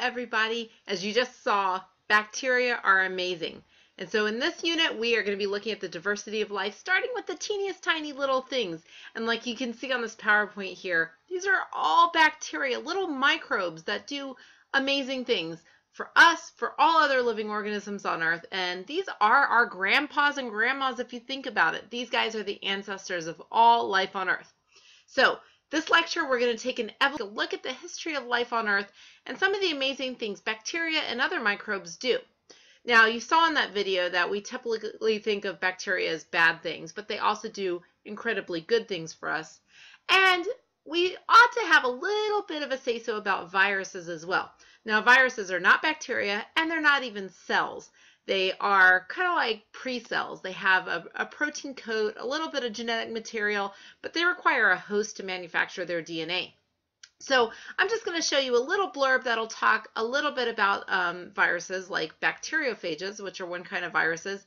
everybody. As you just saw, bacteria are amazing. And so in this unit, we are going to be looking at the diversity of life, starting with the teeniest tiny little things. And like you can see on this PowerPoint here, these are all bacteria, little microbes that do amazing things for us, for all other living organisms on Earth. And these are our grandpas and grandmas, if you think about it. These guys are the ancestors of all life on Earth. So this lecture, we're going to take a look at the history of life on Earth and some of the amazing things bacteria and other microbes do. Now, you saw in that video that we typically think of bacteria as bad things, but they also do incredibly good things for us. And we ought to have a little bit of a say-so about viruses as well. Now, viruses are not bacteria, and they're not even cells. They are kind of like pre-cells. They have a protein coat, a little bit of genetic material, but they require a host to manufacture their DNA. So I'm just going to show you a little blurb that'll talk a little bit about viruses like bacteriophages, which are one kind of viruses.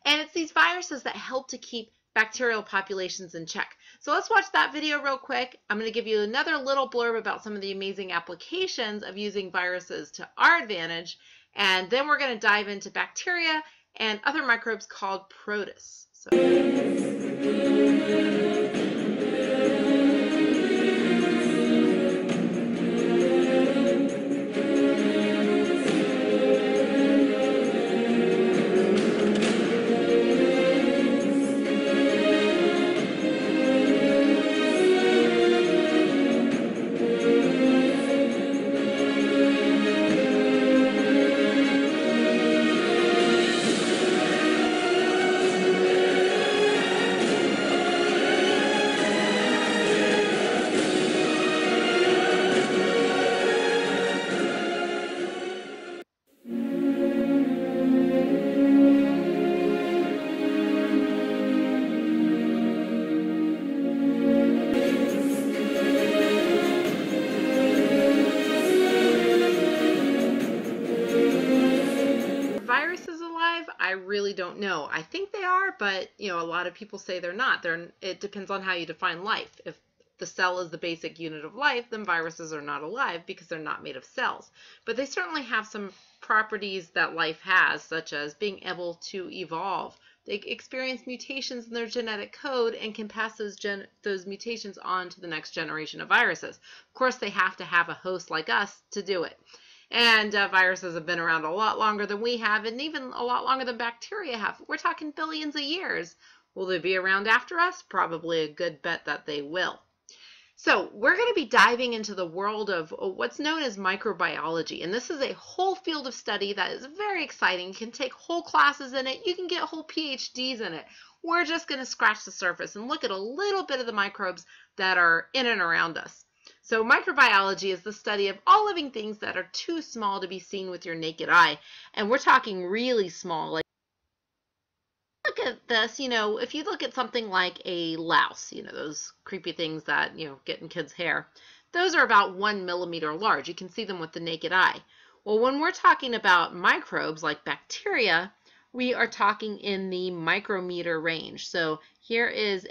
And it's these viruses that help to keep bacterial populations in check. So let's watch that video real quick. I'm going to give you another little blurb about some of the amazing applications of using viruses to our advantage. And then we're going to dive into bacteria and other microbes called protists. I really don't know. I think they are, but a lot of people say they're not. It depends on how you define life. If the cell is the basic unit of life, then viruses are not alive because they're not made of cells. But they certainly have some properties that life has, such as being able to evolve. They experience mutations in their genetic code and can pass those mutations on to the next generation of viruses. Of course, they have to have a host like us to do it. And viruses have been around a lot longer than we have, and even a lot longer than bacteria have. We're talking billions of years. Will they be around after us? Probably a good bet that they will. So we're going to be diving into the world of what's known as microbiology. And this is a whole field of study that is very exciting. You can take whole classes in it. You can get whole PhDs in it. We're just going to scratch the surface and look at a little bit of the microbes that are in and around us. So microbiology is the study of all living things that are too small to be seen with your naked eye. And we're talking really small. Like, look at this, if you look at something like a louse, those creepy things that, get in kids' hair, those are about 1 millimeter large. You can see them with the naked eye. Well, when we're talking about microbes like bacteria, we are talking in the micrometer range. So here's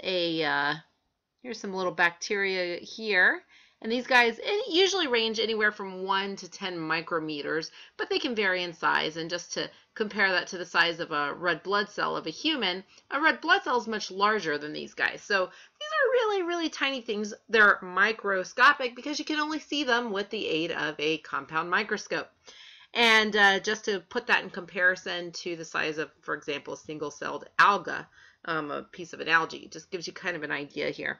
some little bacteria here. And these guys usually range anywhere from 1 to 10 micrometers, but they can vary in size. And just to compare that to the size of a red blood cell of a human, a red blood cell is much larger than these guys. So these are really, really tiny things. They're microscopic because you can only see them with the aid of a compound microscope. And just to put that in comparison to the size of, for example, a single-celled alga, a piece of an algae, just gives you kind of an idea here.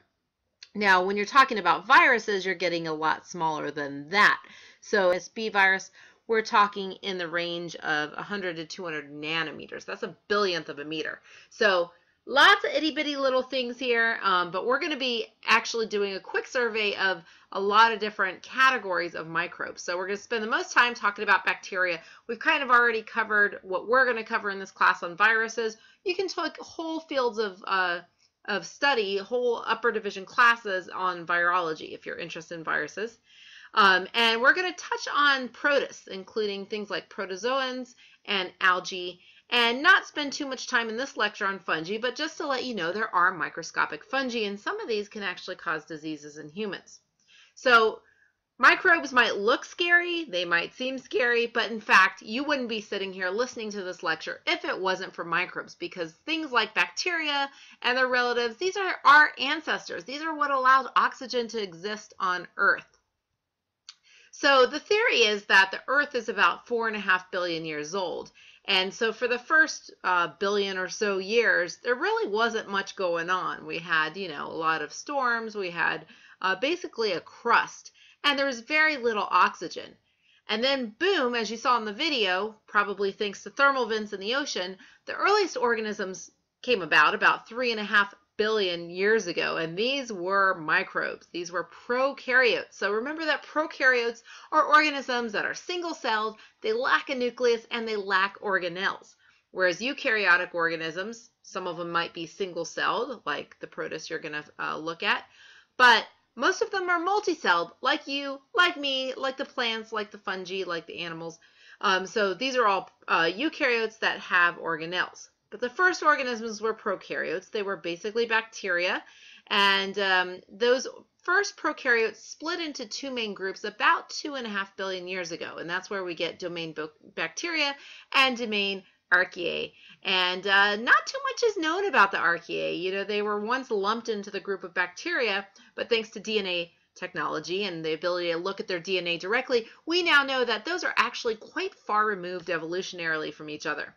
Now, when you're talking about viruses, you're getting a lot smaller than that. So SB virus, we're talking in the range of 100 to 200 nanometers. That's a billionth of a meter. So lots of itty-bitty little things here, but we're going to be actually doing a quick survey of a lot of different categories of microbes. So we're going to spend the most time talking about bacteria. We've kind of already covered what we're going to cover in this class on viruses. You can take whole fields of study, whole upper division classes on virology if you're interested in viruses. And we're going to touch on protists, including things like protozoans and algae, and not spend too much time in this lecture on fungi, but just to let you know there are microscopic fungi, and some of these can actually cause diseases in humans. So Microbes might look scary, they might seem scary, but in fact, you wouldn't be sitting here listening to this lecture if it wasn't for microbes, because things like bacteria and their relatives, these are our ancestors. These are what allowed oxygen to exist on Earth. So the theory is that the Earth is about 4.5 billion years old. And so for the first billion or so years, there really wasn't much going on. We had, a lot of storms. We had basically a crust. And there was very little oxygen. And then, boom, as you saw in the video, probably thanks to thermal vents in the ocean, the earliest organisms came about 3.5 billion years ago, and these were microbes. These were prokaryotes. So remember that prokaryotes are organisms that are single-celled, they lack a nucleus, and they lack organelles. Whereas eukaryotic organisms, some of them might be single-celled, like the protists you're going to look at, but most of them are multicelled, like you, like me, like the plants, like the fungi, like the animals. So these are all eukaryotes that have organelles. But the first organisms were prokaryotes. They were basically bacteria. And those first prokaryotes split into two main groups about 2.5 billion years ago. And that's where we get domain bacteria and domain archaea. And not too much is known about the archaea. They were once lumped into the group of bacteria, but thanks to DNA technology and the ability to look at their DNA directly, we now know that those are actually quite far removed evolutionarily from each other.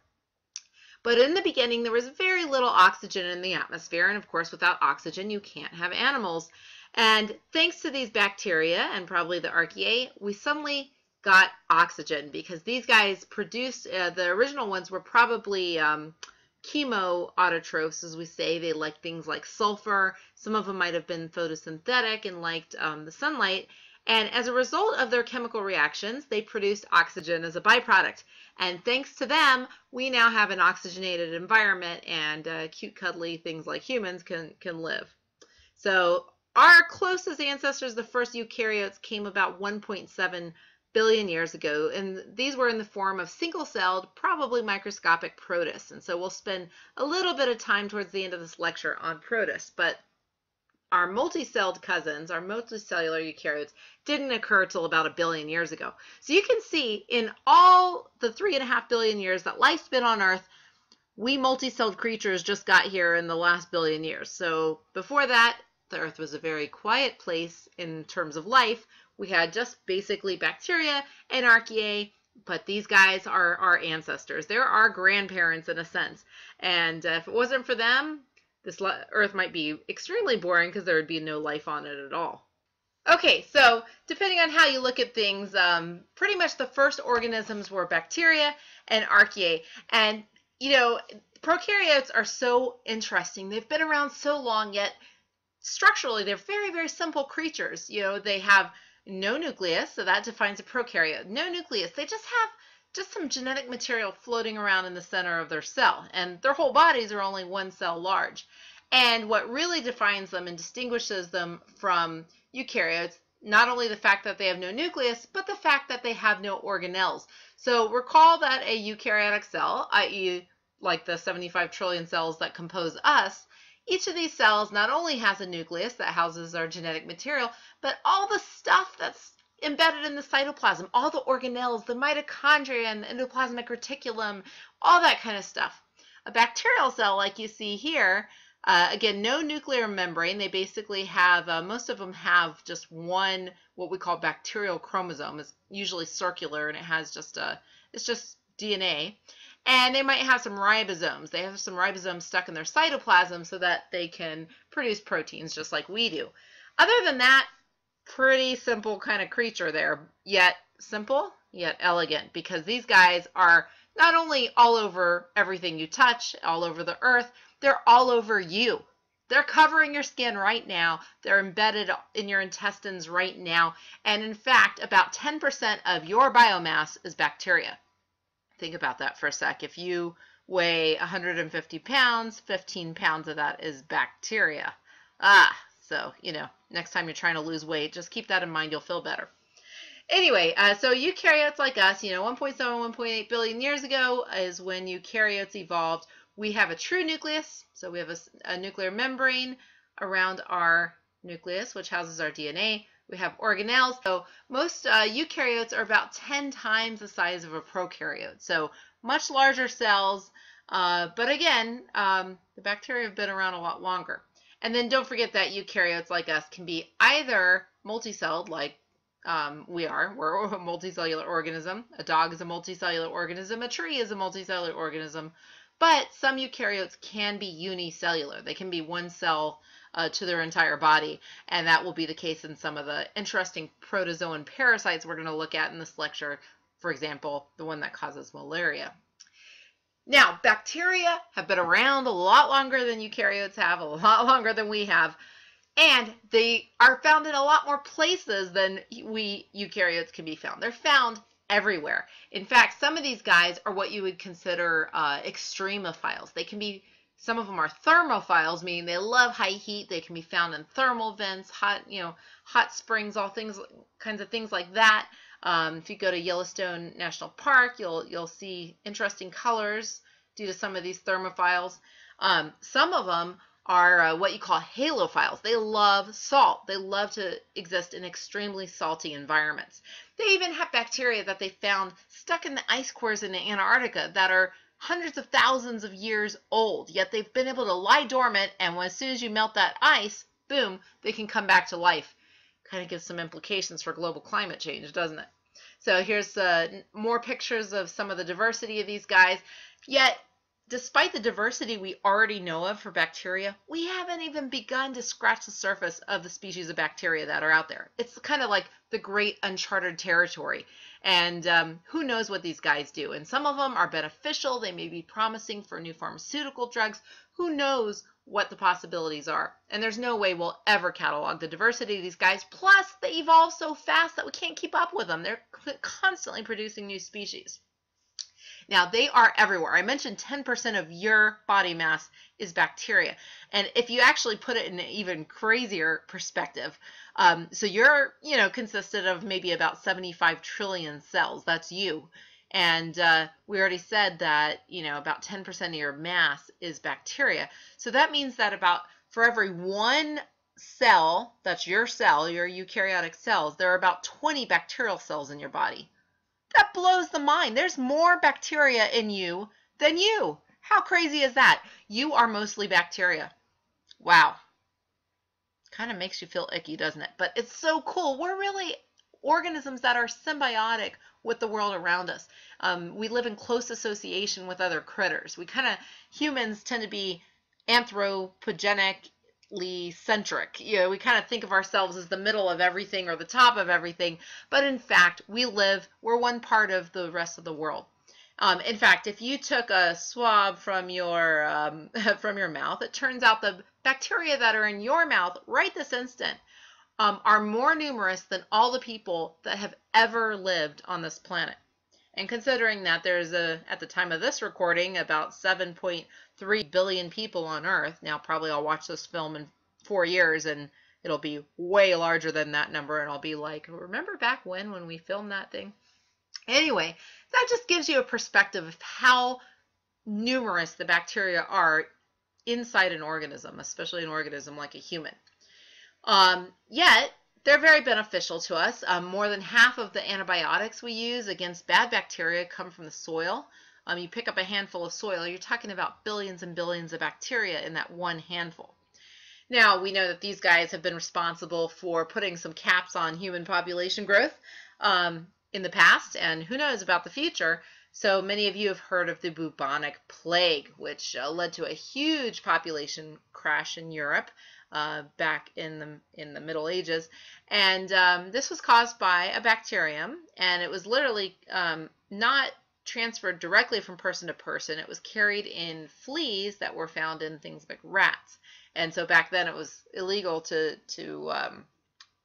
But in the beginning, there was very little oxygen in the atmosphere, and of course, without oxygen, you can't have animals. And thanks to these bacteria and probably the archaea, we suddenly got oxygen because these guys produced, the original ones were probably chemoautotrophs, as we say. They liked things like sulfur. Some of them might have been photosynthetic and liked the sunlight. And as a result of their chemical reactions, they produced oxygen as a byproduct. And thanks to them, we now have an oxygenated environment, and cute, cuddly things like humans can live. So our closest ancestors, the first eukaryotes, came about 1.7 billion years ago, and these were in the form of single-celled, probably microscopic protists. And so we'll spend a little bit of time towards the end of this lecture on protists, but our multi-celled cousins, our multicellular eukaryotes, didn't occur till about 1 billion years ago. So you can see in all the 3.5 billion years that life's been on Earth, we multi-celled creatures just got here in the last billion years. So before that, the Earth was a very quiet place in terms of life. We had just basically bacteria and archaea, but these guys are our ancestors. They're our grandparents in a sense. And if it wasn't for them, this Earth might be extremely boring because there would be no life on it at all. Okay, so depending on how you look at things, pretty much the first organisms were bacteria and archaea. And, prokaryotes are so interesting. They've been around so long, yet structurally they're very, very simple creatures. They have no nucleus, so that defines a prokaryote. No nucleus. They just have some genetic material floating around in the center of their cell, and their whole bodies are only one cell large. And what really defines them and distinguishes them from eukaryotes, not only the fact that they have no nucleus, but the fact that they have no organelles. So recall that a eukaryotic cell, i.e. like the 75 trillion cells that compose us, each of these cells not only has a nucleus that houses our genetic material, but all the stuff that's embedded in the cytoplasm, all the organelles, the mitochondria and the endoplasmic reticulum, all that kind of stuff. A bacterial cell, like you see here, again, no nuclear membrane. They basically have, most of them have just one, what we call bacterial chromosome. It's usually circular, and it has it's just DNA. And they might have some ribosomes. They have some ribosomes stuck in their cytoplasm so that they can produce proteins just like we do. Other than that, pretty simple kind of creature there, yet simple, yet elegant, because these guys are not only all over everything you touch, all over the Earth, they're all over you. They're covering your skin right now. They're embedded in your intestines right now. And in fact, about 10% of your biomass is bacteria. Think about that for a sec. If you weigh 150 pounds, 15 pounds of that is bacteria. So, next time you're trying to lose weight, just keep that in mind. You'll feel better. Anyway, so eukaryotes like us, 1.7, 1.8 billion years ago is when eukaryotes evolved. We have a true nucleus, so we have a nuclear membrane around our nucleus, which houses our DNA. we have organelles. So most eukaryotes are about 10 times the size of a prokaryote. So much larger cells, but again, the bacteria have been around a lot longer. And then don't forget that eukaryotes like us can be either multicelled, like we are. We're a multicellular organism. A dog is a multicellular organism. A tree is a multicellular organism. But some eukaryotes can be unicellular. They can be one cell to their entire body, and that will be the case in some of the interesting protozoan parasites we're going to look at in this lecture. For example, the one that causes malaria. Now, bacteria have been around a lot longer than eukaryotes have, a lot longer than we have, and they are found in a lot more places than we eukaryotes can be found. They're found everywhere. In fact, some of these guys are what you would consider extremophiles. They can be, some of them are thermophiles, meaning they love high heat. They can be found in thermal vents, hot springs, all kinds of things like that. If you go to Yellowstone National Park, you'll see interesting colors due to some of these thermophiles. Some of them are what you call halophiles. They love salt. They love to exist in extremely salty environments. They even have bacteria that they found stuck in the ice cores in Antarctica that are hundreds of thousands of years old, yet they've been able to lie dormant, and as soon as you melt that ice, boom, they can come back to life. Kind of gives some implications for global climate change, doesn't it? So here's more pictures of some of the diversity of these guys. Yet, despite the diversity we already know of for bacteria, we haven't even begun to scratch the surface of the species of bacteria that are out there. It's kind of like the great uncharted territory. And who knows what these guys do. And some of them are beneficial. They may be promising for new pharmaceutical drugs. Who knows what the possibilities are. And there's no way we'll ever catalog the diversity of these guys. Plus, they evolve so fast that we can't keep up with them. They're constantly producing new species. Now, they are everywhere. I mentioned 10% of your body mass is bacteria. And if you actually put it in an even crazier perspective, so you're, consisted of maybe about 75 trillion cells. That's you. And we already said that, about 10% of your mass is bacteria. So that means that for every one cell, that's your cell, your eukaryotic cells, there are about 20 bacterial cells in your body. That blows the mind. There's more bacteria in you than you. How crazy is that? You are mostly bacteria. Wow. Kind of makes you feel icky, doesn't it? But it's so cool. We're really organisms that are symbiotic with the world around us. We live in close association with other critters. Humans tend to be anthropogenic, centric. We kind of think of ourselves as the middle of everything or the top of everything, but in fact, we're one part of the rest of the world. In fact, if you took a swab from your mouth, it turns out the bacteria that are in your mouth right this instant are more numerous than all the people that have ever lived on this planet. And considering that there's at the time of this recording, about 7.3 billion people on Earth. Now, probably I'll watch this film in 4 years and it'll be way larger than that number. And I'll be like, remember back when we filmed that thing? Anyway, that just gives you a perspective of how numerous the bacteria are inside an organism, especially an organism like a human. Yet, they're very beneficial to us. More than half of the antibiotics we use against bad bacteria come from the soil. You pick up a handful of soil, you're talking about billions and billions of bacteria in that one handful. Now, we know that these guys have been responsible for putting some caps on human population growth in the past, and who knows about the future. So many of you have heard of the bubonic plague, which led to a huge population crash in Europe back in the Middle Ages. And this was caused by a bacterium, and it was literally not transferred directly from person to person. It was carried in fleas that were found in things like rats. And so back then it was illegal to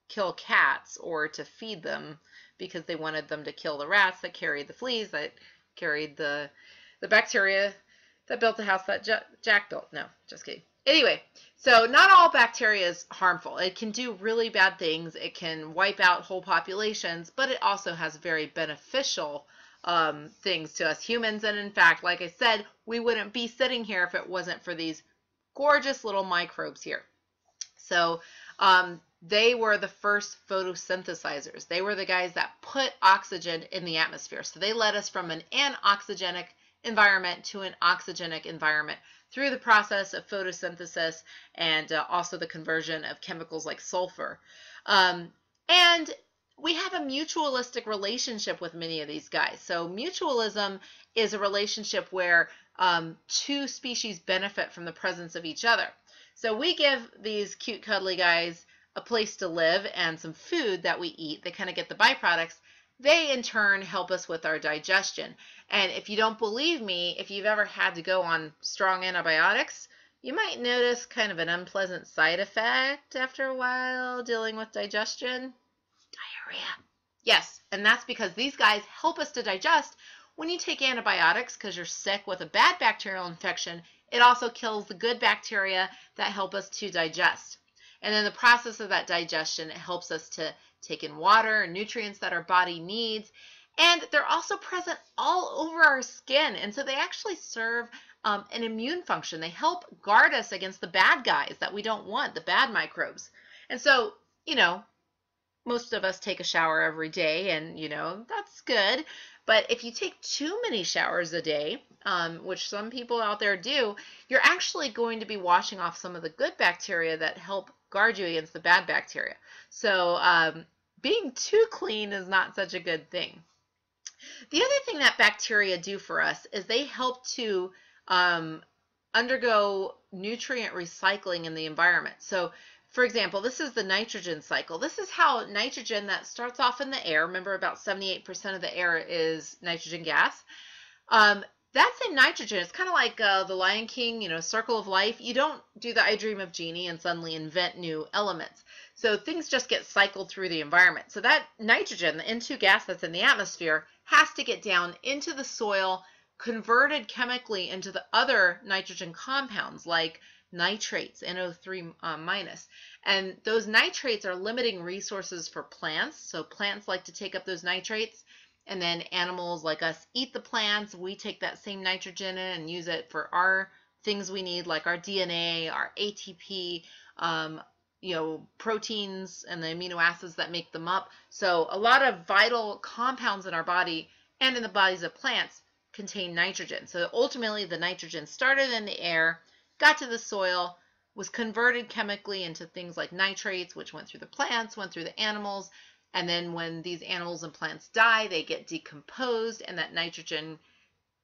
kill cats or to feed them because they wanted them to kill the rats that carried the fleas that carried the bacteria that built the house that Jack built. No, just kidding. Anyway, so not all bacteria is harmful. It can do really bad things. It can wipe out whole populations, but it also has very beneficial things to us humans. And in fact, like I said, we wouldn't be sitting here if it wasn't for these gorgeous little microbes here. So they were the first photosynthesizers. They were the guys that put oxygen in the atmosphere. So they led us from an anoxygenic environment to an oxygenic environment through the process of photosynthesis and also the conversion of chemicals like sulfur. And we have a mutualistic relationship with many of these guys. So mutualism is a relationship where two species benefit from the presence of each other. So we give these cute, cuddly guys a place to live and some food that we eat. They kind of get the byproducts. They, in turn, help us with our digestion. And if you don't believe me, if you've ever had to go on strong antibiotics, you might notice kind of an unpleasant side effect after a while dealing with digestion. Diarrhea. Yes, and that's because these guys help us to digest. When you take antibiotics because you're sick with a bad bacterial infection, it also kills the good bacteria that help us to digest. And in the process of that digestion, it helps us to take in water and nutrients that our body needs. And they're also present all over our skin. And so they actually serve an immune function. They help guard us against the bad guys that we don't want, the bad microbes. And so, you know, most of us take a shower every day, and, you know, that's good. But if you take too many showers a day, which some people out there do, you're actually going to be washing off some of the good bacteria that help guard you against the bad bacteria. So being too clean is not such a good thing. The other thing that bacteria do for us is they help to undergo nutrient recycling in the environment. So, for example, this is the nitrogen cycle. This is how nitrogen that starts off in the air, remember about 78% of the air is nitrogen gas. That's in nitrogen. It's kind of like the Lion King, you know, circle of life. You don't do the I Dream of Jeannie and suddenly invent new elements. So things just get cycled through the environment. So that nitrogen, the N2 gas that's in the atmosphere, has to get down into the soil, converted chemically into the other nitrogen compounds like nitrates, NO3 minus. And those nitrates are limiting resources for plants. So plants like to take up those nitrates, and then animals like us eat the plants. We take that same nitrogen in and use it for our things we need, like our DNA, our ATP, you know, proteins and the amino acids that make them up. So a lot of vital compounds in our body and in the bodies of plants contain nitrogen. So ultimately the nitrogen started in the air, got to the soil, was converted chemically into things like nitrates, which went through the plants, went through the animals, and then when these animals and plants die, they get decomposed, and that nitrogen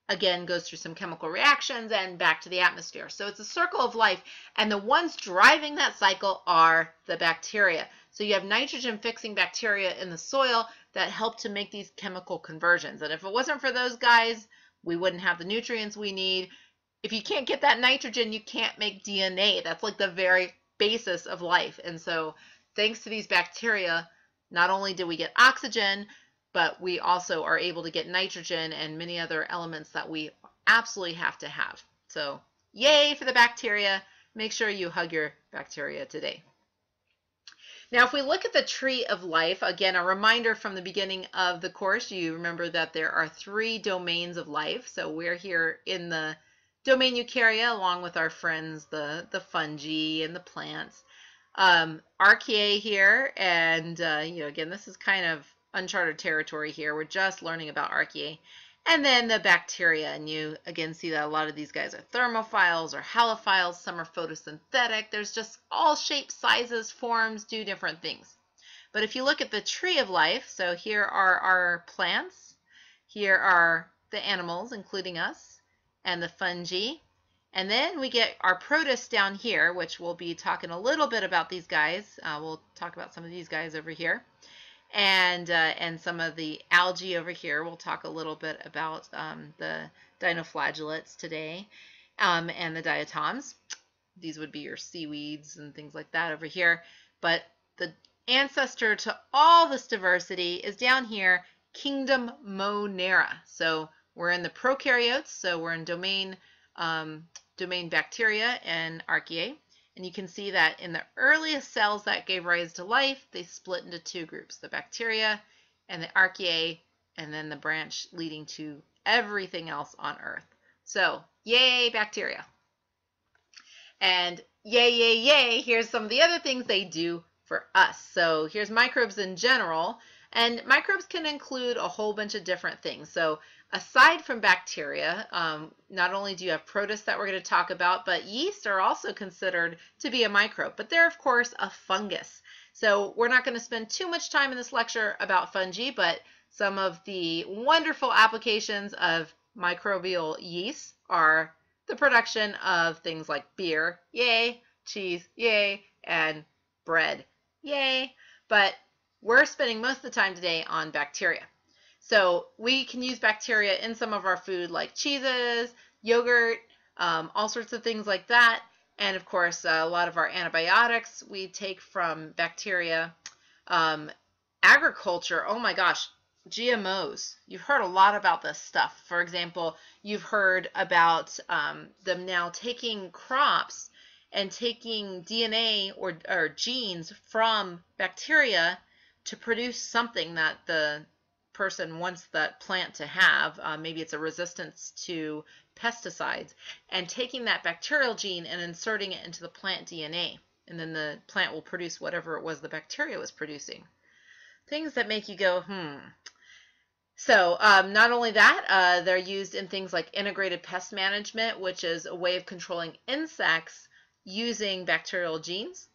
again goes through some chemical reactions and back to the atmosphere. So it's a circle of life, and the ones driving that cycle are the bacteria. So you have nitrogen fixing bacteria in the soil that help to make these chemical conversions. And if it wasn't for those guys, we wouldn't have the nutrients we need. If you can't get that nitrogen, you can't make DNA. That's like the very basis of life. And so thanks to these bacteria, not only do we get oxygen, but we also are able to get nitrogen and many other elements that we absolutely have to have. So yay for the bacteria. Make sure you hug your bacteria today. Now, if we look at the tree of life, again, a reminder from the beginning of the course, you remember that there are 3 domains of life. So we're here in the domain Eukarya, along with our friends, the fungi and the plants. Archaea here, and you know, again, this is kind of uncharted territory here. We're just learning about archaea. And then the bacteria, and you again see that a lot of these guys are thermophiles or halophiles. Some are photosynthetic. There's just all shapes, sizes, forms, do different things. But if you look at the tree of life, so here are our plants, here are the animals, including us, and the fungi. And then we get our protists down here, which we'll be talking a little bit about these guys. We'll talk about some of these guys over here. And some of the algae over here. We'll talk a little bit about the dinoflagellates today, and the diatoms. These would be your seaweeds and things like that over here. But the ancestor to all this diversity is down here, kingdom Monera. So we're in the prokaryotes, so we're in domain bacteria and archaea. And you can see that in the earliest cells that gave rise to life, they split into 2 groups, the bacteria and the archaea, and then the branch leading to everything else on Earth. So, yay, bacteria. And yay, yay, yay, here's some of the other things they do for us. So here's microbes in general, and microbes can include a whole bunch of different things. So aside from bacteria, not only do you have protists that we're going to talk about, but yeast are also considered to be a microbe, but they're of course a fungus. So we're not going to spend too much time in this lecture about fungi, but some of the wonderful applications of microbial yeast are the production of things like beer, yay, cheese, yay, and bread, yay. But we're spending most of the time today on bacteria. So we can use bacteria in some of our food like cheeses, yogurt, all sorts of things like that. And of course, a lot of our antibiotics we take from bacteria. Agriculture, oh my gosh, GMOs. You've heard a lot about this stuff. For example, you've heard about them now taking crops and taking DNA or genes from bacteria to produce something that the person wants that plant to have. Maybe it's a resistance to pesticides, and taking that bacterial gene and inserting it into the plant DNA. And then the plant will produce whatever it was the bacteria was producing. Things that make you go, So not only that, they're used in things like integrated pest management, which is a way of controlling insects using bacterial genes.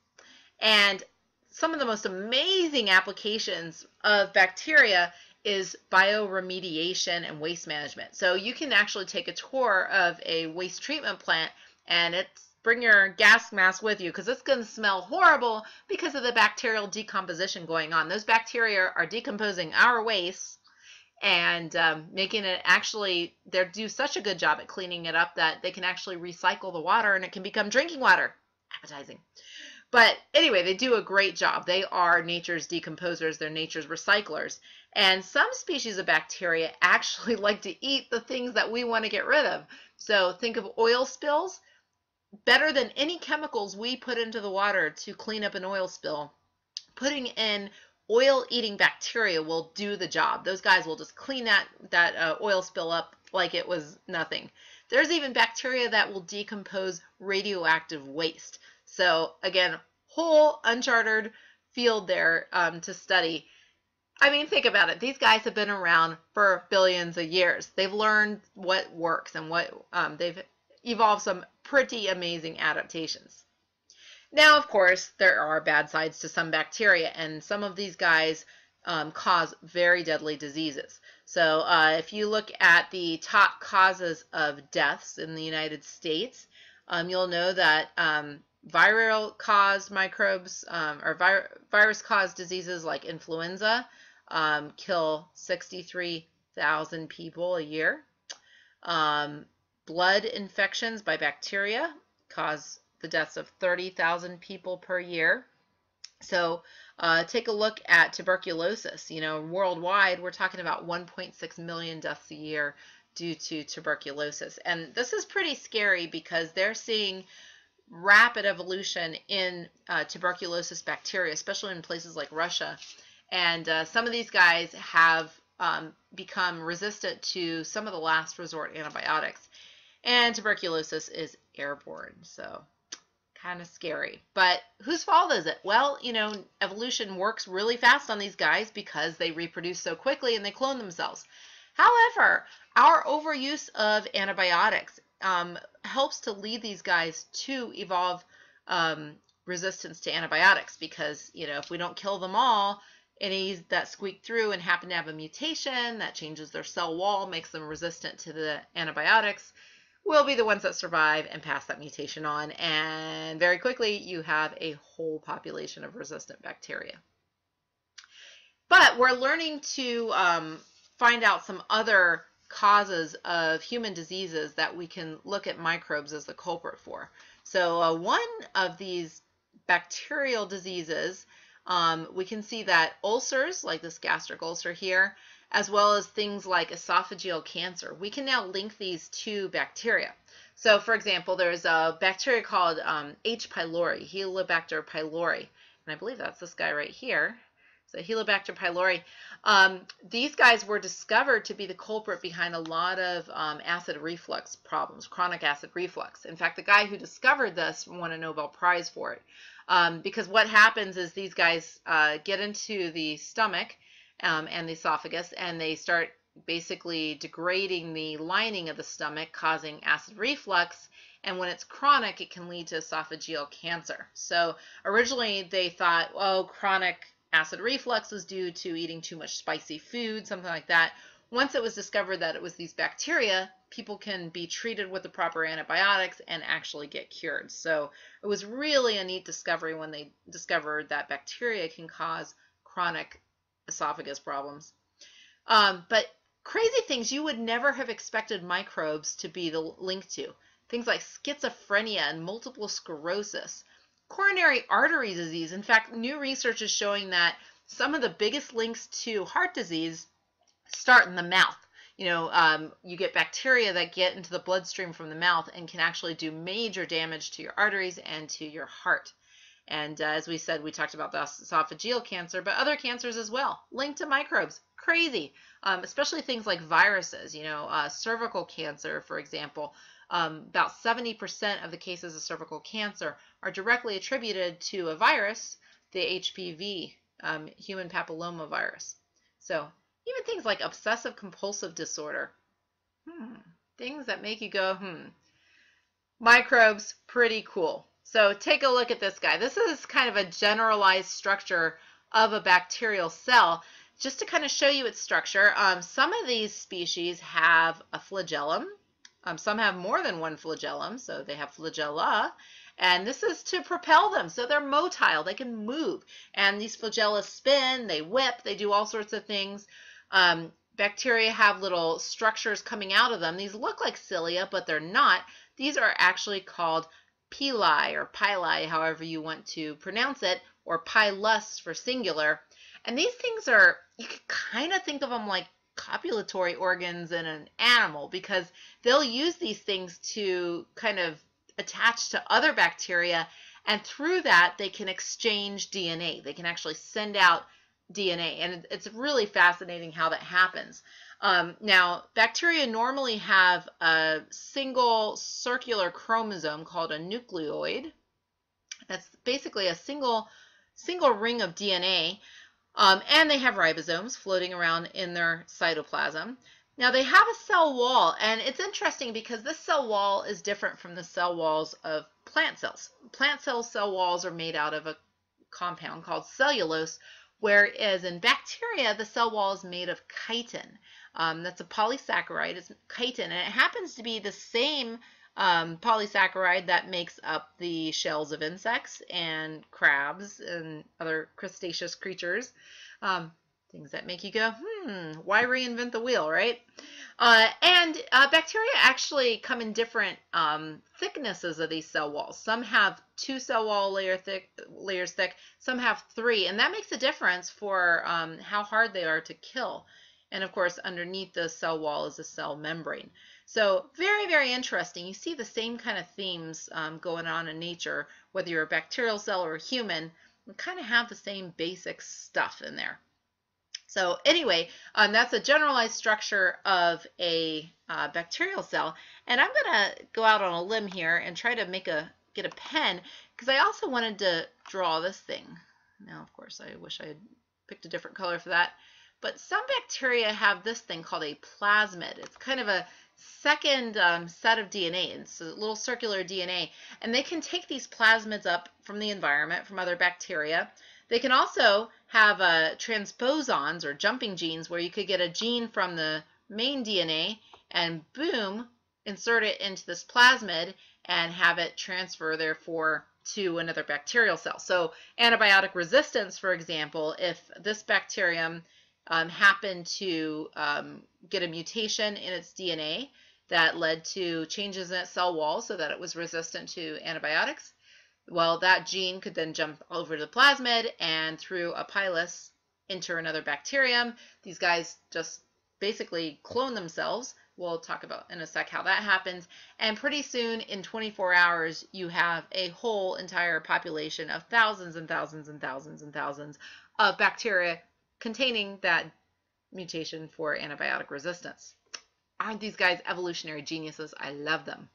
And some of the most amazing applications of bacteria is bioremediation and waste management. So you can actually take a tour of a waste treatment plant, and bring your gas mask with you because it's going to smell horrible because of the bacterial decomposition going on. Those bacteria are decomposing our waste and making it actually, they do such a good job at cleaning it up that they can actually recycle the water and it can become drinking water. Appetizing. But anyway, they do a great job. They are nature's decomposers. They're nature's recyclers. And some species of bacteria actually like to eat the things that we want to get rid of. So think of oil spills. Better than any chemicals we put into the water to clean up an oil spill, putting in oil-eating bacteria will do the job. Those guys will just clean that oil spill up like it was nothing. There's even bacteria that will decompose radioactive waste. So again, whole uncharted field there to study. I mean, think about it. These guys have been around for billions of years. They've learned what works and what they've evolved some pretty amazing adaptations. Now, of course, there are bad sides to some bacteria, and some of these guys cause very deadly diseases. So if you look at the top causes of deaths in the United States, you'll know that viral caused microbes or virus caused diseases like influenza kill 63,000 people a year. Blood infections by bacteria cause the deaths of 30,000 people per year. So take a look at tuberculosis. You know, worldwide, we're talking about 1.6 million deaths a year due to tuberculosis. And this is pretty scary because they're seeing rapid evolution in tuberculosis bacteria, especially in places like Russia. And some of these guys have become resistant to some of the last resort antibiotics. And tuberculosis is airborne, so kind of scary. But whose fault is it? Well, you know, evolution works really fast on these guys because they reproduce so quickly and they clone themselves. However, our overuse of antibiotics helps to lead these guys to evolve resistance to antibiotics because, you know, if we don't kill them all, any that squeak through and happen to have a mutation that changes their cell wall, makes them resistant to the antibiotics, will be the ones that survive and pass that mutation on. And very quickly, you have a whole population of resistant bacteria. But we're learning to find out some other causes of human diseases that we can look at microbes as the culprit for. So one of these bacterial diseases, we can see that ulcers, like this gastric ulcer here, as well as things like esophageal cancer, we can now link these to bacteria. So for example, there's a bacteria called H. pylori, Helicobacter pylori, and I believe that's this guy right here. So Helicobacter pylori. These guys were discovered to be the culprit behind a lot of acid reflux problems, chronic acid reflux. In fact, the guy who discovered this won a Nobel Prize for it. Because what happens is these guys get into the stomach and the esophagus, and they start basically degrading the lining of the stomach, causing acid reflux. And when it's chronic, it can lead to esophageal cancer. So originally they thought, oh, chronic acid reflux was due to eating too much spicy food, something like that. Once it was discovered that it was these bacteria, people can be treated with the proper antibiotics and actually get cured. So it was really a neat discovery when they discovered that bacteria can cause chronic esophagus problems. But crazy things you would never have expected microbes to be the link to. Things like schizophrenia and multiple sclerosis, coronary artery disease. In fact, new research is showing that some of the biggest links to heart disease start in the mouth. You get bacteria that get into the bloodstream from the mouth and can actually do major damage to your arteries and to your heart. And as we said, we talked about the esophageal cancer, but other cancers as well, linked to microbes. Crazy, especially things like viruses. Cervical cancer, for example. About 70% of the cases of cervical cancer are directly attributed to a virus, the HPV, human papilloma virus. So even things like obsessive compulsive disorder, things that make you go, Microbes, pretty cool. So take a look at this guy. This is kind of a generalized structure of a bacterial cell. Just to kind of show you its structure, some of these species have a flagellum. Some have more than one flagellum, so they have flagella, and this is to propel them, so they're motile, they can move, and these flagella spin, they whip, they do all sorts of things. Bacteria have little structures coming out of them. These look like cilia, but they're not. These are actually called pili, or pili, however you want to pronounce it, or pilus for singular, and these things are, you can kind of think of them like copulatory organs in an animal, because they'll use these things to kind of attach to other bacteria, and through that they can exchange DNA. They can actually send out DNA, and it's really fascinating how that happens. Now, bacteria normally have a single circular chromosome called a nucleoid. That's basically a single ring of DNA. And they have ribosomes floating around in their cytoplasm. Now they have a cell wall, and it's interesting because this cell wall is different from the cell walls of plant cells. Plant cell walls are made out of a compound called cellulose, whereas in bacteria the cell wall is made of chitin. That's a polysaccharide, it's chitin, and it happens to be the same polysaccharide that makes up the shells of insects and crabs and other crustaceous creatures. Things that make you go, why reinvent the wheel, right? And bacteria actually come in different thicknesses of these cell walls. Some have 2 cell wall layers thick, some have 3, and that makes a difference for how hard they are to kill. And of course, underneath the cell wall is a cell membrane. So very, very interesting. You see the same kind of themes going on in nature, whether you're a bacterial cell or a human, you kind of have the same basic stuff in there. So anyway, that's a generalized structure of a bacterial cell. And I'm going to go out on a limb here and try to get a pen, because I also wanted to draw this thing. Now, of course, I wish I had picked a different color for that. But some bacteria have this thing called a plasmid. It's kind of a second set of DNA. It's a little circular DNA. And they can take these plasmids up from the environment, from other bacteria. They can also have transposons, or jumping genes, where you could get a gene from the main DNA and boom, insert it into this plasmid and have it transfer, therefore, to another bacterial cell. So antibiotic resistance, for example, if this bacterium happened to get a mutation in its DNA that led to changes in its cell wall so that it was resistant to antibiotics, well, that gene could then jump over to the plasmid and through a pilus enter another bacterium. These guys just basically clone themselves. We'll talk about in a sec how that happens. And pretty soon, in 24 hours, you have a whole entire population of thousands and thousands and thousands and thousands of bacteria containing that mutation for antibiotic resistance. Aren't these guys evolutionary geniuses? I love them.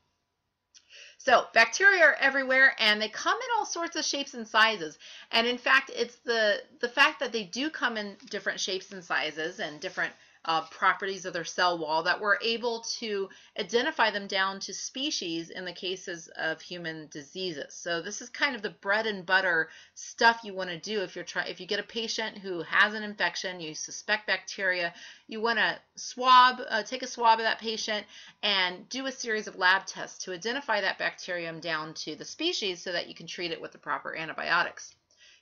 So bacteria are everywhere, and they come in all sorts of shapes and sizes. And in fact, it's the fact that they do come in different shapes and sizes and different properties of their cell wall that we're able to identify them down to species in the cases of human diseases. So this is kind of the bread and butter stuff you want to do if you get a patient who has an infection, you suspect bacteria, you want to take a swab of that patient and do a series of lab tests to identify that bacterium down to the species so that you can treat it with the proper antibiotics.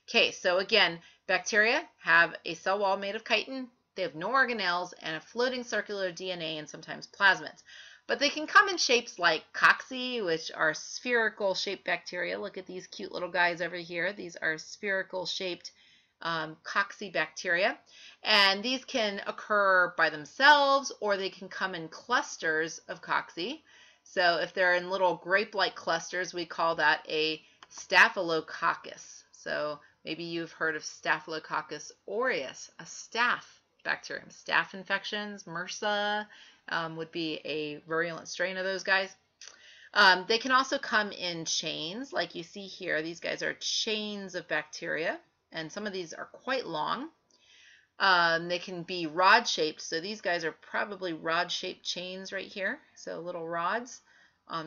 Okay, so again, bacteria have a cell wall made of chitin. They have no organelles and a floating circular DNA and sometimes plasmids. But they can come in shapes like cocci, which are spherical shaped bacteria. Look at these cute little guys over here. These are spherical shaped cocci bacteria. And these can occur by themselves, or they can come in clusters of cocci. So if they're in little grape-like clusters, we call that a staphylococcus. So maybe you've heard of Staphylococcus aureus, a staph bacterium. Staph infections, MRSA would be a virulent strain of those guys. They can also come in chains, like you see here. These guys are chains of bacteria, and some of these are quite long. They can be rod-shaped, so these guys are probably rod-shaped chains right here. So little rods,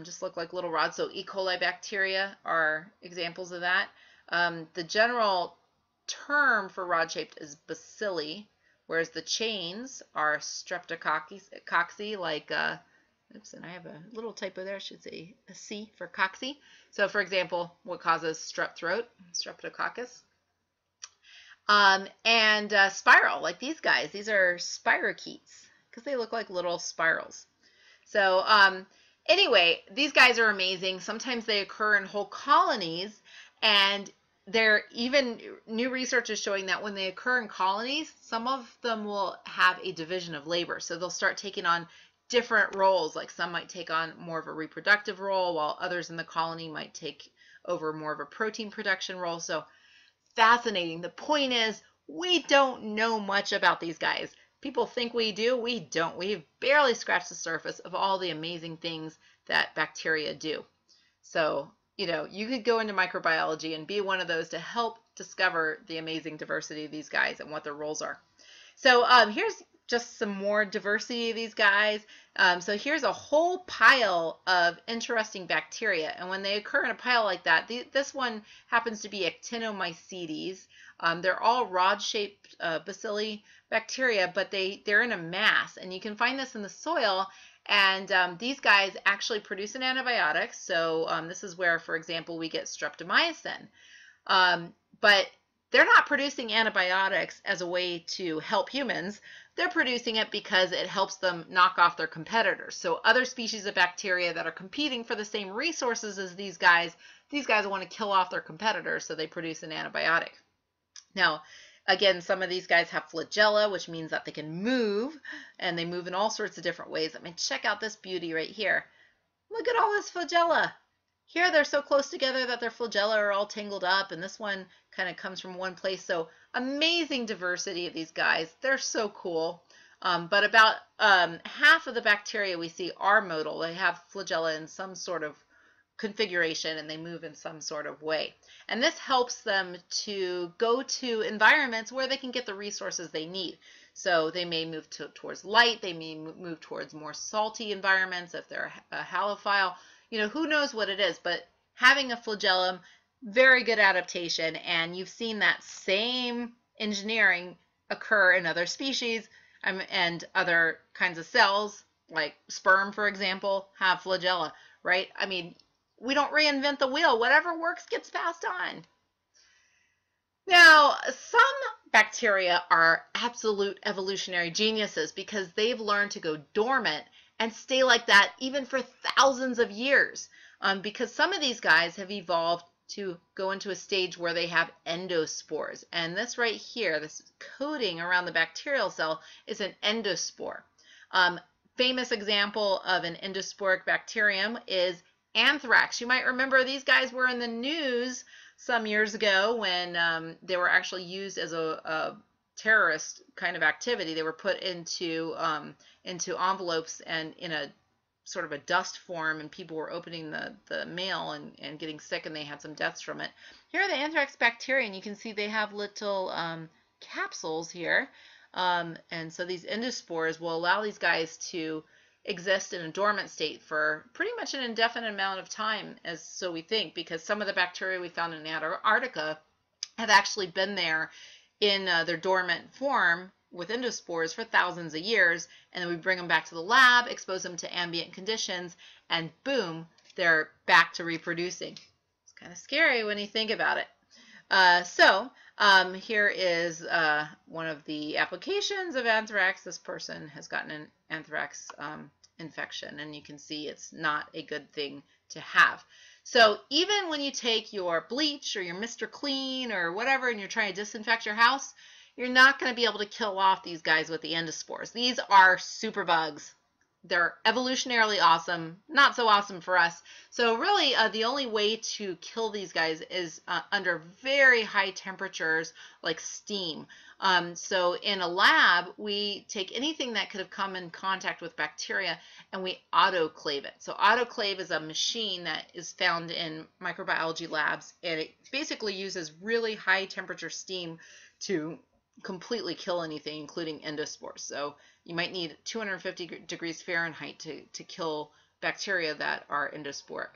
just look like little rods. So E. coli bacteria are examples of that. The general term for rod-shaped is bacilli, whereas the chains are streptococci, like, oops, and I have a little typo there, I should say a C for cocci. So for example, what causes strep throat, streptococcus. And spiral, like these guys. These are spirochetes because they look like little spirals. So anyway, these guys are amazing. Sometimes they occur in whole colonies, and even new research is showing that when they occur in colonies, some of them will have a division of labor. So they'll start taking on different roles. Like some might take on more of a reproductive role, while others in the colony might take over more of a protein production role. So fascinating. The point is, we don't know much about these guys. People think we do. We don't. We've barely scratched the surface of all the amazing things that bacteria do. So, you could go into microbiology and be one of those to help discover the amazing diversity of these guys and what their roles are. So here's just some more diversity of these guys. So here's a whole pile of interesting bacteria. And when they occur in a pile like that, this one happens to be Actinomycetes. They're all rod-shaped bacilli bacteria, but they're in a mass. And you can find this in the soil. And these guys actually produce an antibiotic. So this is where, for example, we get streptomycin. But they're not producing antibiotics as a way to help humans. They're producing it because it helps them knock off their competitors. So other species of bacteria that are competing for the same resources as these guys want to kill off their competitors, so they produce an antibiotic. Now, again, some of these guys have flagella, which means that they can move, and they move in all sorts of different ways. I mean, check out this beauty right here. Look at all this flagella. Here they're so close together that their flagella are all tangled up, and this one kind of comes from one place. So amazing diversity of these guys. They're so cool. But about half of the bacteria we see are motile. They have flagella in some sort of configuration, and they move in some sort of way. And this helps them to go to environments where they can get the resources they need. So they may move towards light. They may move towards more salty environments if they're a halophile. Who knows what it is, but having a flagellum, very good adaptation, and you've seen that same engineering occur in other species and other kinds of cells, like sperm, for example, have flagella, right? I mean, we don't reinvent the wheel. Whatever works gets passed on. Now, some bacteria are absolute evolutionary geniuses because they've learned to go dormant and stay like that even for thousands of years, because some of these guys have evolved to go into a stage where they have endospores. And this right here, this coating around the bacterial cell, is an endospore. Famous example of an endosporic bacterium is anthrax. You might remember these guys were in the news some years ago when they were actually used as a terrorist kind of activity. They were put into envelopes and in a sort of a dust form, and people were opening the mail and getting sick, and they had some deaths from it. Here are the anthrax bacteria, and you can see they have little capsules here. And so these endospores will allow these guys to exist in a dormant state for pretty much an indefinite amount of time, as so we think, because some of the bacteria we found in Antarctica have actually been there in their dormant form with endospores for thousands of years, and then we bring them back to the lab, expose them to ambient conditions, and boom, they're back to reproducing. It's kind of scary when you think about it. Here is one of the applications of anthrax. This person has gotten an anthrax infection, and you can see it's not a good thing to have. So even when you take your bleach or your Mr. Clean or whatever and you're trying to disinfect your house, you're not going to be able to kill off these guys with the endospores. These are superbugs. They're evolutionarily awesome, not so awesome for us. So really the only way to kill these guys is under very high temperatures like steam. So in a lab, we take anything that could have come in contact with bacteria and we autoclave it. So autoclave is a machine that is found in microbiology labs, and it basically uses really high temperature steam to completely kill anything, including endospores. So you might need 250 degrees Fahrenheit to kill bacteria that are endosporic.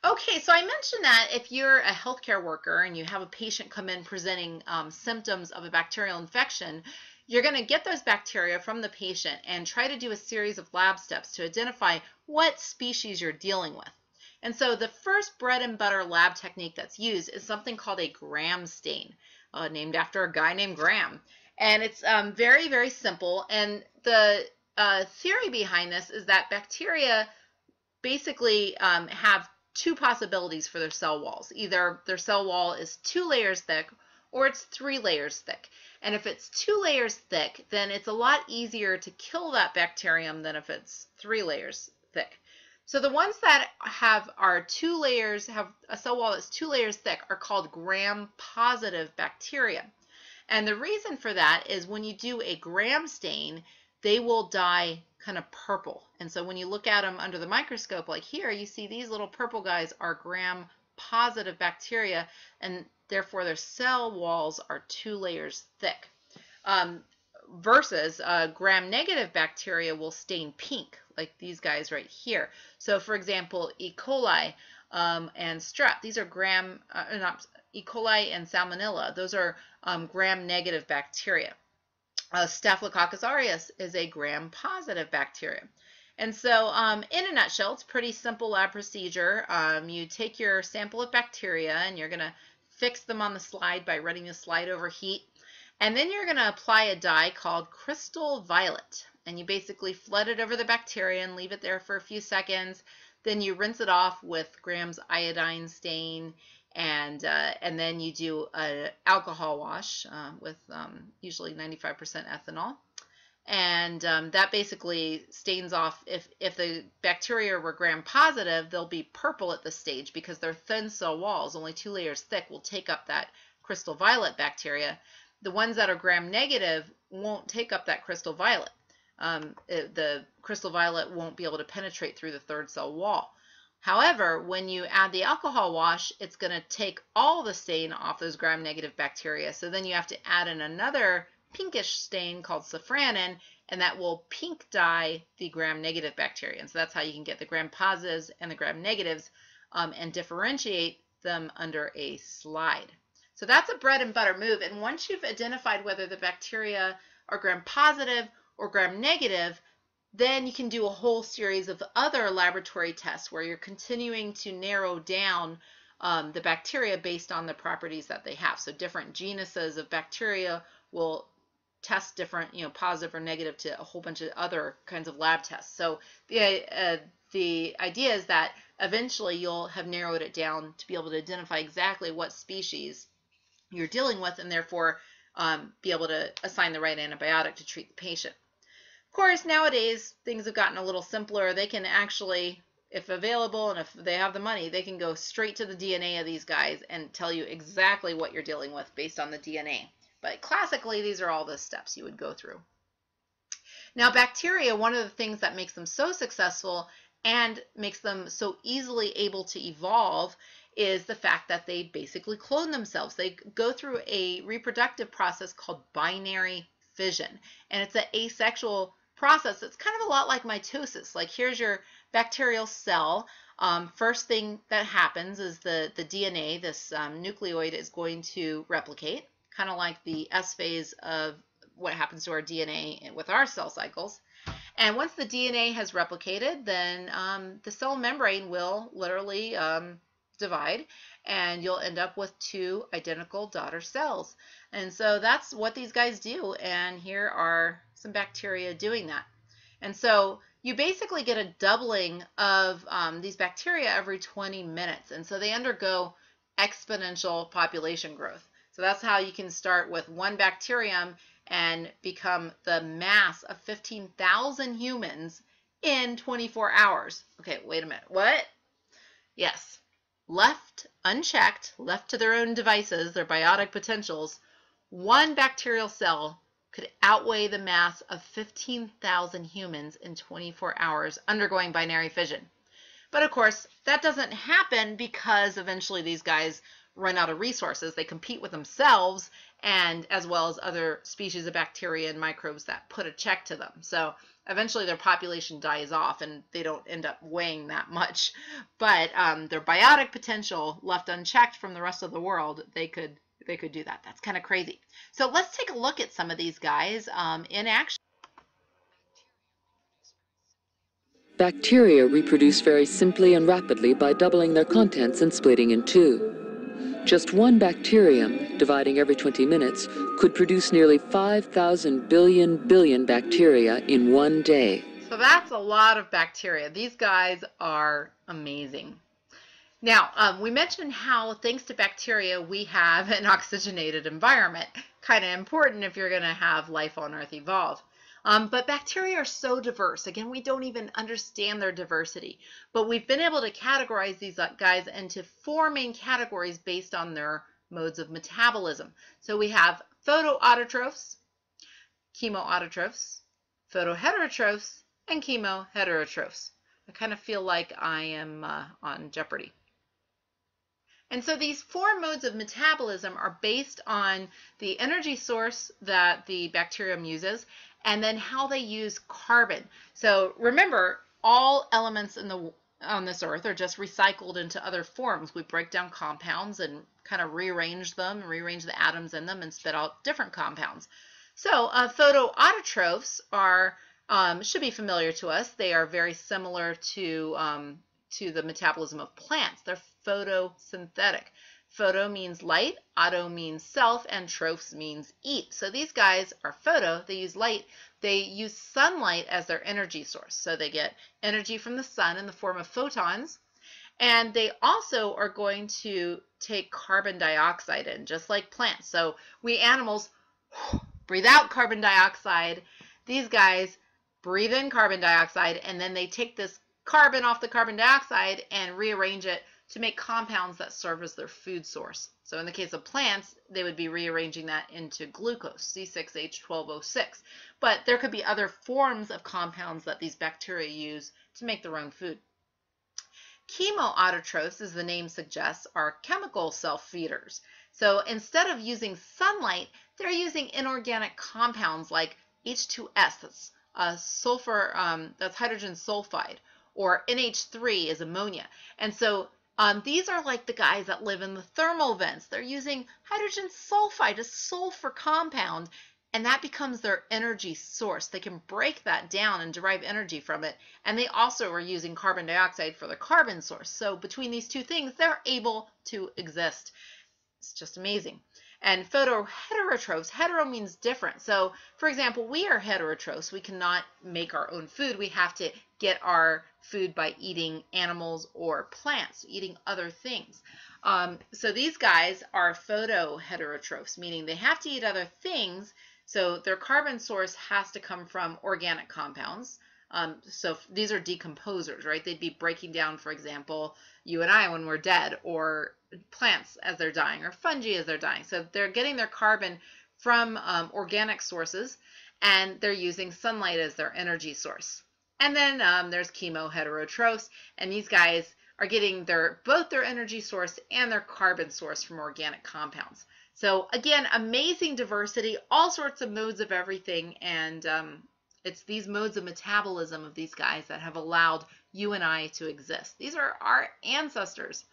Okay, so I mentioned that if you're a healthcare worker and you have a patient come in presenting symptoms of a bacterial infection, you're going to get those bacteria from the patient and try to do a series of lab steps to identify what species you're dealing with. And so the first bread and butter lab technique that's used is something called a Gram stain, named after a guy named Graham. And it's very, very simple. And the theory behind this is that bacteria basically have two possibilities for their cell walls. Either their cell wall is 2 layers thick or it's 3 layers thick. And if it's 2 layers thick, then it's a lot easier to kill that bacterium than if it's 3 layers thick. So the ones that have a cell wall that's 2 layers thick are called gram-positive bacteria. And the reason for that is when you do a Gram stain, they will dye kind of purple. And so when you look at them under the microscope, like here, you see these little purple guys are gram-positive bacteria, and therefore their cell walls are 2 layers thick. Versus gram-negative bacteria will stain pink, like these guys right here. So for example, E. coli and strep, these are E. coli and salmonella, those are gram-negative bacteria. Staphylococcus aureus is a gram-positive bacteria. And so in a nutshell, it's a pretty simple lab procedure. You take your sample of bacteria and you're going to fix them on the slide by running the slide over heat. And then you're going to apply a dye called crystal violet. And you basically flood it over the bacteria and leave it there for a few seconds. Then you rinse it off with Graham's iodine stain. And then you do an alcohol wash with usually 95% ethanol. And that basically stains off, if the bacteria were gram-positive, they'll be purple at this stage because their thin cell walls, only 2 layers thick, will take up that crystal violet bacteria. The ones that are gram-negative won't take up that crystal violet. The crystal violet won't be able to penetrate through the third cell wall. However, when you add the alcohol wash, it's going to take all the stain off those gram-negative bacteria. So then you have to add in another pinkish stain called safranin, and that will pink dye the gram-negative bacteria. And so that's how you can get the gram-positives and the gram-negatives and differentiate them under a slide. So that's a bread and butter move. And once you've identified whether the bacteria are gram-positive or gram-negative, then you can do a whole series of other laboratory tests where you're continuing to narrow down the bacteria based on the properties that they have. So different genuses of bacteria will test different, positive or negative to a whole bunch of other kinds of lab tests. So the idea is that eventually you'll have narrowed it down to be able to identify exactly what species you're dealing with, and therefore be able to assign the right antibiotic to treat the patient. Of course, nowadays things have gotten a little simpler. They can actually if available and if they have the money, they can go straight to the DNA of these guys and tell you exactly what you're dealing with based on the DNA. But classically, these are all the steps you would go through. Now, bacteria, one of the things that makes them so successful and makes them so easily able to evolve is the fact that they basically clone themselves. They go through a reproductive process called binary fission, and it's an asexual process. It's kind of a lot like mitosis. Like, here's your bacterial cell. First thing that happens is the DNA, this nucleoid, is going to replicate, kind of like the S phase of what happens to our DNA with our cell cycles. And once the DNA has replicated, then the cell membrane will literally divide, and you'll end up with two identical daughter cells. And so that's what these guys do, and here are some bacteria doing that. And so you basically get a doubling of these bacteria every 20 minutes, and so they undergo exponential population growth. So that's how you can start with one bacterium and become the mass of 15,000 humans in 24 hours. Okay, wait a minute. What? Yes. Left unchecked, left to their own devices, their biotic potentials, one bacterial cell could outweigh the mass of 15,000 humans in 24 hours undergoing binary fission. But of course, that doesn't happen because eventually these guys run out of resources. They compete with themselves and as well as other species of bacteria and microbes that put a check to them. So eventually their population dies off and they don't end up weighing that much. But their biotic potential left unchecked from the rest of the world, they could do that. That's kind of crazy. So let's take a look at some of these guys in action. Bacteria reproduce very simply and rapidly by doubling their contents and splitting in two. Just one bacterium, dividing every 20 minutes, could produce nearly 5,000 billion bacteria in one day. So that's a lot of bacteria. These guys are amazing. Now, we mentioned how, thanks to bacteria, we have an oxygenated environment. Kind of important if you're going to have life on Earth evolve. But bacteria are so diverse. Again, we don't even understand their diversity. But we've been able to categorize these guys into four main categories based on their modes of metabolism. So we have photoautotrophs, chemoautotrophs, photoheterotrophs, and chemoheterotrophs. I kind of feel like I am on Jeopardy! And so these four modes of metabolism are based on the energy source that the bacterium uses and then how they use carbon. So remember, all elements on this earth are just recycled into other forms. We break down compounds and kind of rearrange them, rearrange the atoms in them and spit out different compounds. So photoautotrophs are should be familiar to us. They are very similar to the metabolism of plants. They're photosynthetic. Photo means light, auto means self, and trophs means eat. So these guys are photo, they use light. They use sunlight as their energy source. So they get energy from the sun in the form of photons. And they also are going to take carbon dioxide in, just like plants. So we animals breathe out carbon dioxide. These guys breathe in carbon dioxide, and then they take this carbon off the carbon dioxide and rearrange it to make compounds that serve as their food source. So in the case of plants, they would be rearranging that into glucose, C6H12O6. But there could be other forms of compounds that these bacteria use to make their own food. Chemoautotrophs, as the name suggests, are chemical self-feeders. So instead of using sunlight, they're using inorganic compounds like H2S, that's sulfur, that's hydrogen sulfide, or NH3 is ammonia. And so these are like the guys that live in the thermal vents. They're using hydrogen sulfide, a sulfur compound, and that becomes their energy source. They can break that down and derive energy from it. And they also are using carbon dioxide for their carbon source. So between these two things, they're able to exist. It's just amazing. And photoheterotrophs, hetero means different. So, for example, we are heterotrophs. We cannot make our own food. We have to get our food by eating animals or plants, eating other things. So these guys are photoheterotrophs, meaning they have to eat other things. So their carbon source has to come from organic compounds, So these are decomposers, right? They'd be breaking down, for example, you and I when we're dead, or plants as they're dying, or fungi as they're dying. So they're getting their carbon from organic sources, and they're using sunlight as their energy source. And then there's chemoheterotrophs, and these guys are getting both their energy source and their carbon source from organic compounds. So again, amazing diversity, all sorts of modes of everything, and it's these modes of metabolism of these guys that have allowed you and I to exist. These are our ancestors.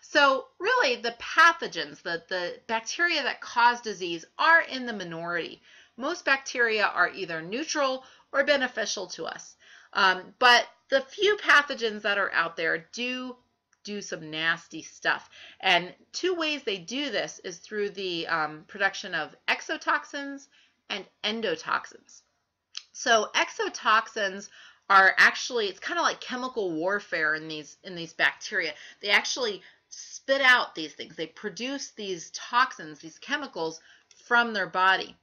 So really, the pathogens, the bacteria that cause disease, are in the minority. Most bacteria are either neutral or beneficial to us. But the few pathogens that are out there do some nasty stuff. And two ways they do this is through the production of exotoxins and endotoxins. So exotoxins are actually, it's kind of like chemical warfare in these bacteria. They actually spit out these things. They produce these toxins, these chemicals from their body.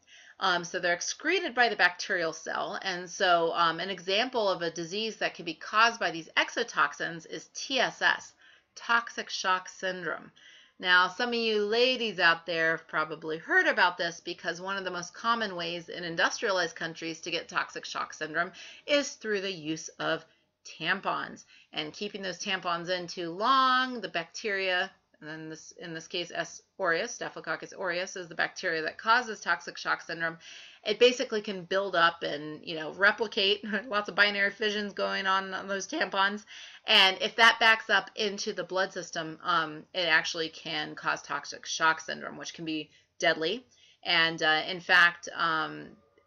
So they're excreted by the bacterial cell. And so an example of a disease that can be caused by these exotoxins is TSS, toxic shock syndrome. Now, some of you ladies out there have probably heard about this, because one of the most common ways in industrialized countries to get toxic shock syndrome is through the use of tampons. And keeping those tampons in too long, the bacteria, and then in this case, S. aureus, Staphylococcus aureus, is the bacteria that causes toxic shock syndrome. It basically can build up and, replicate. Lots of binary fissions going on those tampons. And if that backs up into the blood system, it actually can cause toxic shock syndrome, which can be deadly. And in fact,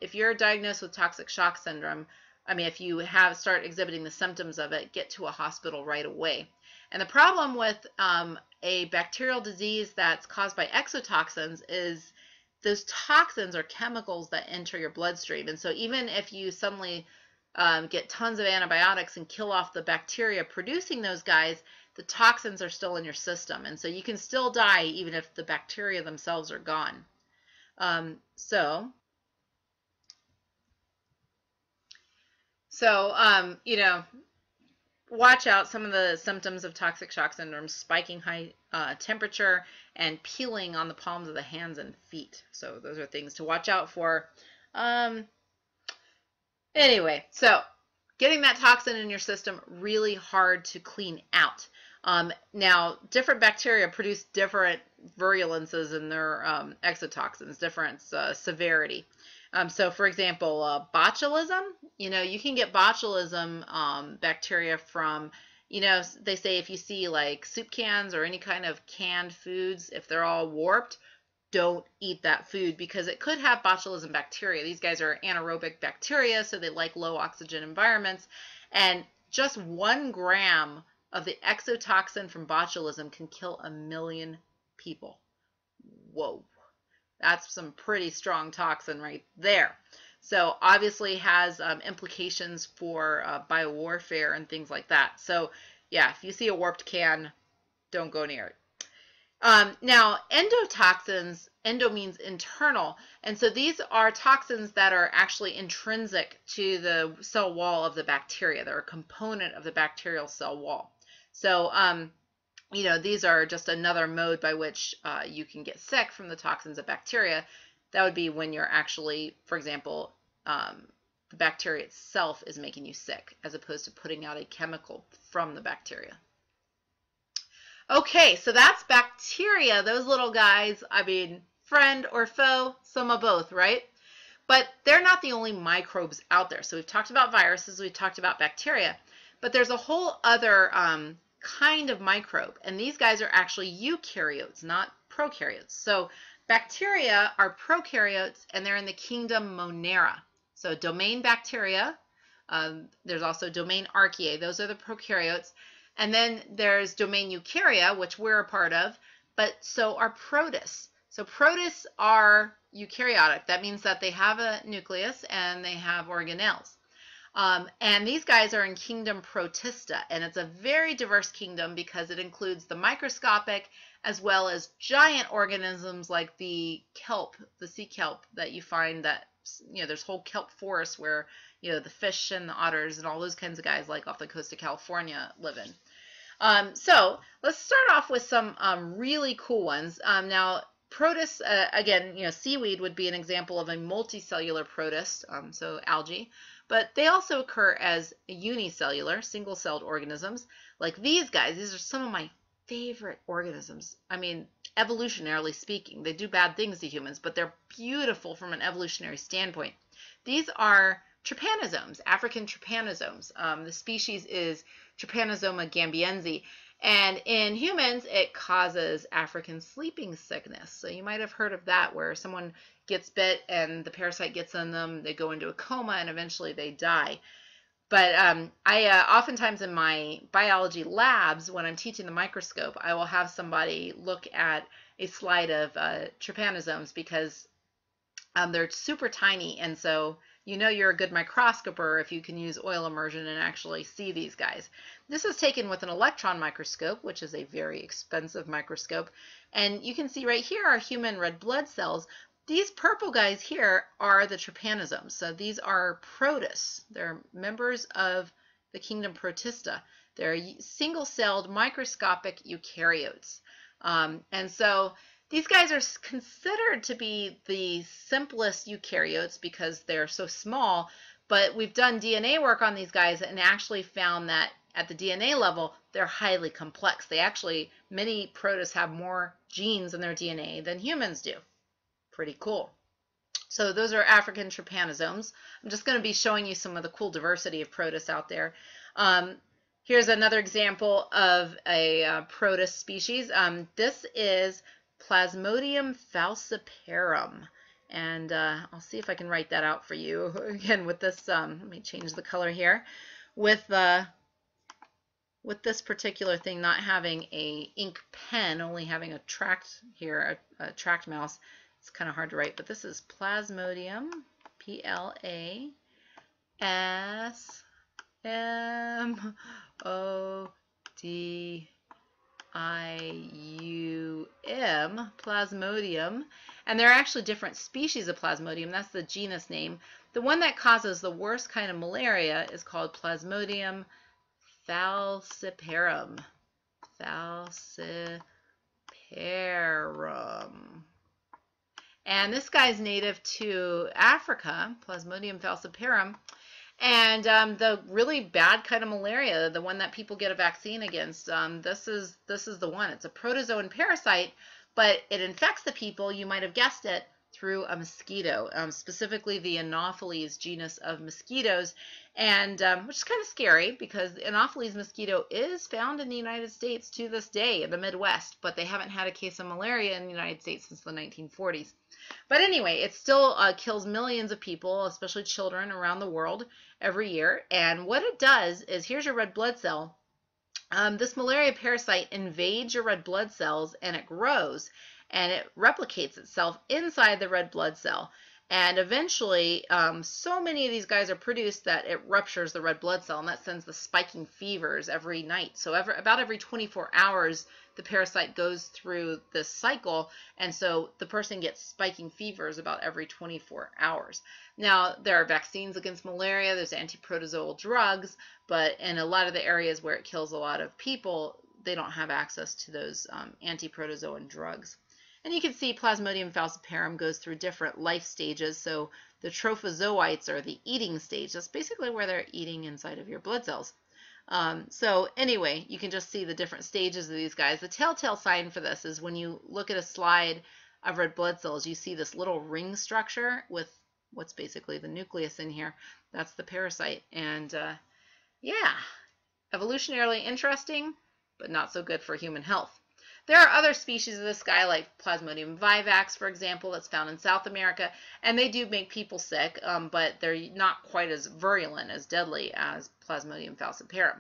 if you're diagnosed with toxic shock syndrome, if you start exhibiting the symptoms of it, get to a hospital right away. And the problem with a bacterial disease that's caused by exotoxins is those toxins are chemicals that enter your bloodstream. And so even if you suddenly get tons of antibiotics and kill off the bacteria producing those guys, the toxins are still in your system. And so you can still die even if the bacteria themselves are gone. Watch out. Some of the symptoms of toxic shock syndrome: spiking high temperature and peeling on the palms of the hands and feet. So those are things to watch out for. Anyway, so getting that toxin in your system, really hard to clean out. Now, different bacteria produce different virulences in their exotoxins, different severity. So, for example, botulism, you can get botulism bacteria from, they say if you see like soup cans or any kind of canned foods, if they're all warped, don't eat that food, because it could have botulism bacteria. These guys are anaerobic bacteria, so they like low oxygen environments. And just 1 gram of the exotoxin from botulism can kill 1 million people. Whoa. That's some pretty strong toxin right there. So obviously has implications for biowarfare and things like that. So yeah, if you see a warped can, don't go near it. Now, endotoxins, endo means internal, and so these are toxins that are actually intrinsic to the cell wall of the bacteria. They're a component of the bacterial cell wall. So these are just another mode by which you can get sick from the toxins of bacteria. That would be when you're actually, for example, the bacteria itself is making you sick, as opposed to putting out a chemical from the bacteria. Okay, so that's bacteria, those little guys. Friend or foe, some of both, right? But they're not the only microbes out there. So we've talked about viruses, we've talked about bacteria, but there's a whole other kind of microbe, and these guys are actually eukaryotes, not prokaryotes. So bacteria are prokaryotes, and they're in the kingdom Monera. So domain bacteria, there's also domain archaea, those are the prokaryotes. And then there's domain eukarya, which we're a part of, but so are protists. So protists are eukaryotic. That means that they have a nucleus and they have organelles. And these guys are in kingdom Protista, and it's a very diverse kingdom because it includes the microscopic as well as giant organisms like the kelp, the sea kelp that you find that there's whole kelp forests where, the fish and the otters and all those kinds of guys like off the coast of California live in. So let's start off with some really cool ones. Now, protists, again, seaweed would be an example of a multicellular protist, so algae, but they also occur as unicellular, single-celled organisms. Like these guys, these are some of my favorite organisms. I mean, evolutionarily speaking, they do bad things to humans, but they're beautiful from an evolutionary standpoint. These are trypanosomes, African trypanosomes. The species is Trypanosoma gambiense. And in humans, it causes African sleeping sickness. So you might have heard of that, where someone gets bit and the parasite gets in them, they go into a coma, and eventually they die. But I oftentimes in my biology labs, when I'm teaching the microscope, I will have somebody look at a slide of trypanosomes because they're super tiny, and so you're a good microscoper if you can use oil immersion and actually see these guys. This is taken with an electron microscope, which is a very expensive microscope, and you can see right here are human red blood cells. These purple guys here are the trypanosomes. So these are protists. They're members of the kingdom Protista. They're single-celled microscopic eukaryotes. And so these guys are considered to be the simplest eukaryotes because they're so small, but we've done DNA work on these guys and actually found that at the DNA level, they're highly complex. Many protists have more genes in their DNA than humans do. Pretty cool. So those are African trypanosomes. I'm just going to be showing you some of the cool diversity of protists out there. Here's another example of a protist species. This is Plasmodium falciparum. And I'll see if I can write that out for you. Again, with this, let me change the color here. With this particular thing not having a ink pen, only having a tract here, a tract mouse, it's kind of hard to write, but this is Plasmodium, Plasmodium, Plasmodium, and there are actually different species of Plasmodium. That's the genus name. The one that causes the worst kind of malaria is called Plasmodium falciparum. And this guy's native to Africa, Plasmodium falciparum. And the really bad kind of malaria, the one that people get a vaccine against, this is the one. It's a protozoan parasite, but it infects the people, you might have guessed it, through a mosquito, specifically the Anopheles genus of mosquitoes, and which is kind of scary because the Anopheles mosquito is found in the United States to this day in the Midwest, but they haven't had a case of malaria in the United States since the 1940s. But anyway, it still kills millions of people, especially children around the world every year. And what it does is, here's your red blood cell. This malaria parasite invades your red blood cells and it grows and it replicates itself inside the red blood cell. And eventually, so many of these guys are produced that it ruptures the red blood cell, and that sends the spiking fevers every night. So about every 24 hours, the parasite goes through this cycle, and so the person gets spiking fevers about every 24 hours. Now, there are vaccines against malaria, there's antiprotozoal drugs, but in a lot of the areas where it kills a lot of people, they don't have access to those antiprotozoan drugs. And you can see Plasmodium falciparum goes through different life stages. So the trophozoites are the eating stage. That's basically where they're eating inside of your blood cells. So anyway, you can just see the different stages of these guys. The telltale sign for this is when you look at a slide of red blood cells, you see this little ring structure with what's basically the nucleus in here. That's the parasite. And yeah, evolutionarily interesting, but not so good for human health. There are other species of this guy, like Plasmodium vivax, for example, that's found in South America, and they do make people sick, but they're not quite as virulent, as deadly as Plasmodium falciparum.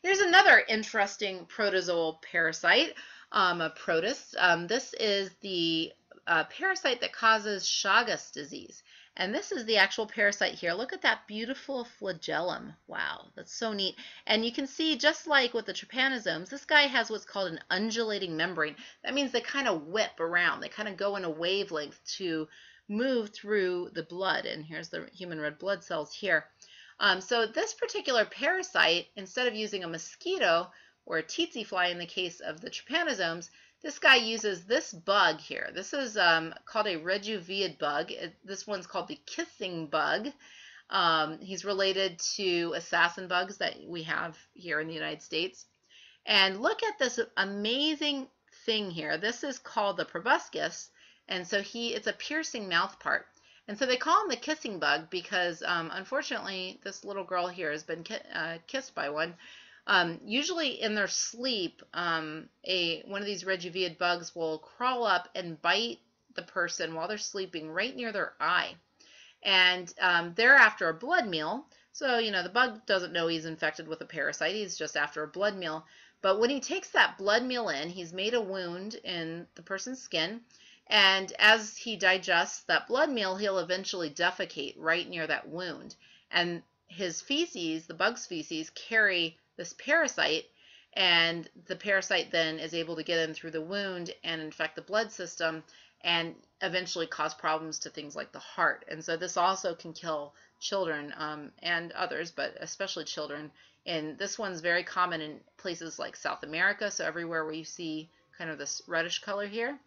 Here's another interesting protozoal parasite, a protist. This is the parasite that causes Chagas disease. And this is the actual parasite here. Look at that beautiful flagellum. Wow, that's so neat. And you can see, just like with the trypanosomes, this guy has what's called an undulating membrane. That means they kind of whip around. They kind of go in a wavelength to move through the blood. And here's the human red blood cells here. So this particular parasite, instead of using a mosquito or a tsetse fly in the case of the trypanosomes, this guy uses this bug here. This is called a rejuveid bug. This one's called the kissing bug. He's related to assassin bugs that we have here in the United States. And look at this amazing thing here. This is called the proboscis, and so it's a piercing mouth part. And so they call him the kissing bug because, unfortunately, this little girl here has been kissed by one. Usually in their sleep, one of these rejuveid bugs will crawl up and bite the person while they're sleeping right near their eye. And they're after a blood meal. So, the bug doesn't know he's infected with a parasite. He's just after a blood meal. But when he takes that blood meal in, he's made a wound in the person's skin. And as he digests that blood meal, he'll eventually defecate right near that wound. And his feces, the bug's feces, carry this parasite. And the parasite then is able to get in through the wound and infect the blood system and eventually cause problems to things like the heart. And so this also can kill children and others, but especially children. And this one's very common in places like South America, so everywhere where you see kind of this reddish color here,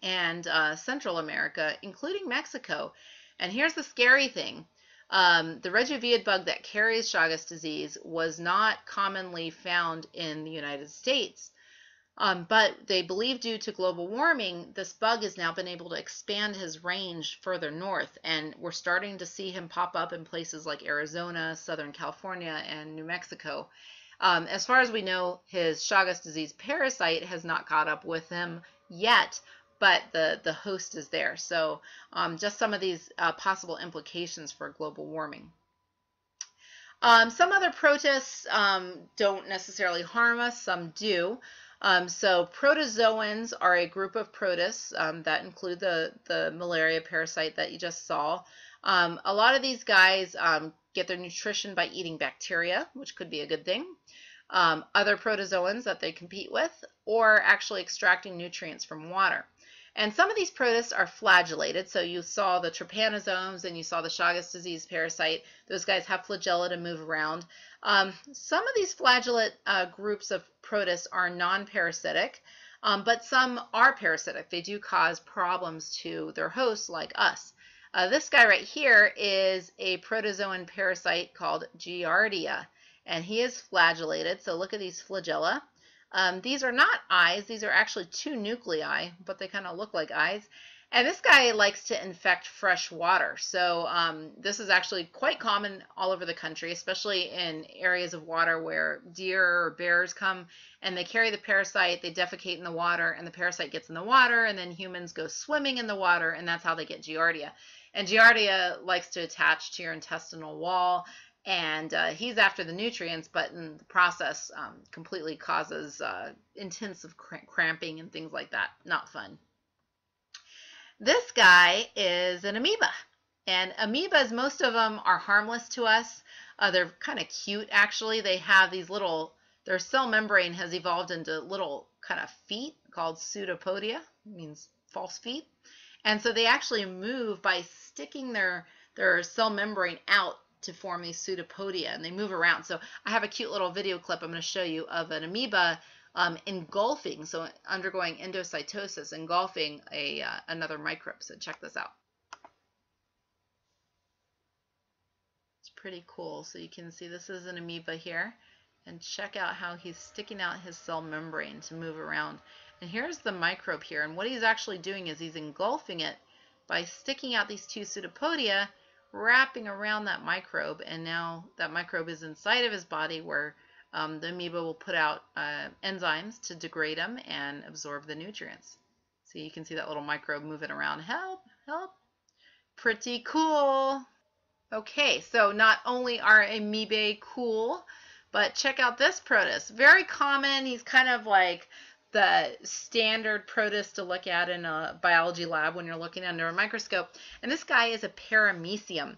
and Central America, including Mexico. And here's the scary thing. The rejuveid bug that carries Chagas disease was not commonly found in the United States. But they believe due to global warming, this bug has now been able to expand his range further north, and we're starting to see him pop up in places like Arizona, Southern California, and New Mexico. As far as we know, his Chagas disease parasite has not caught up with him yet, but the host is there. So just some of these possible implications for global warming. Some other protists don't necessarily harm us, some do. So protozoans are a group of protists that include the malaria parasite that you just saw. A lot of these guys get their nutrition by eating bacteria, which could be a good thing. Other protozoans that they compete with, or actually extracting nutrients from water. And some of these protists are flagellated. So you saw the trypanosomes and you saw the Chagas disease parasite. Those guys have flagella to move around. Some of these flagellate groups of protists are non-parasitic, but some are parasitic. They do cause problems to their hosts like us. This guy right here is a protozoan parasite called Giardia, and he is flagellated. So look at these flagella. These are not eyes. These are actually two nuclei, but they kind of look like eyes. And this guy likes to infect fresh water. So this is actually quite common all over the country, especially in areas of water where deer or bears come and they carry the parasite, they defecate in the water, and the parasite gets in the water, and then humans go swimming in the water, and that's how they get Giardia. And Giardia likes to attach to your intestinal wall, and he's after the nutrients, but in the process completely causes intensive cramping and things like that. Not fun. This guy is an amoeba, and amoebas, most of them are harmless to us. They're kind of cute, actually. They have these their cell membrane has evolved into little kind of feet called pseudopodia, means false feet. And so they actually move by sticking their cell membrane out to form these pseudopodia, and they move around. So I have a cute little video clip I'm going to show you of an amoeba engulfing, so undergoing endocytosis, engulfing another microbe. So check this out. It's pretty cool. So you can see this is an amoeba here, and check out how he's sticking out his cell membrane to move around. And here's the microbe here, and what he's actually doing is he's engulfing it by sticking out these two pseudopodia, wrapping around that microbe, and now that microbe is inside of his body where the amoeba will put out enzymes to degrade them and absorb the nutrients. So you can see that little microbe moving around. Help, help. Pretty cool. Okay, so not only are amoebae cool, but check out this protist. Very common. He's kind of like the standard protist to look at in a biology lab when you're looking under a microscope. And this guy is a paramecium.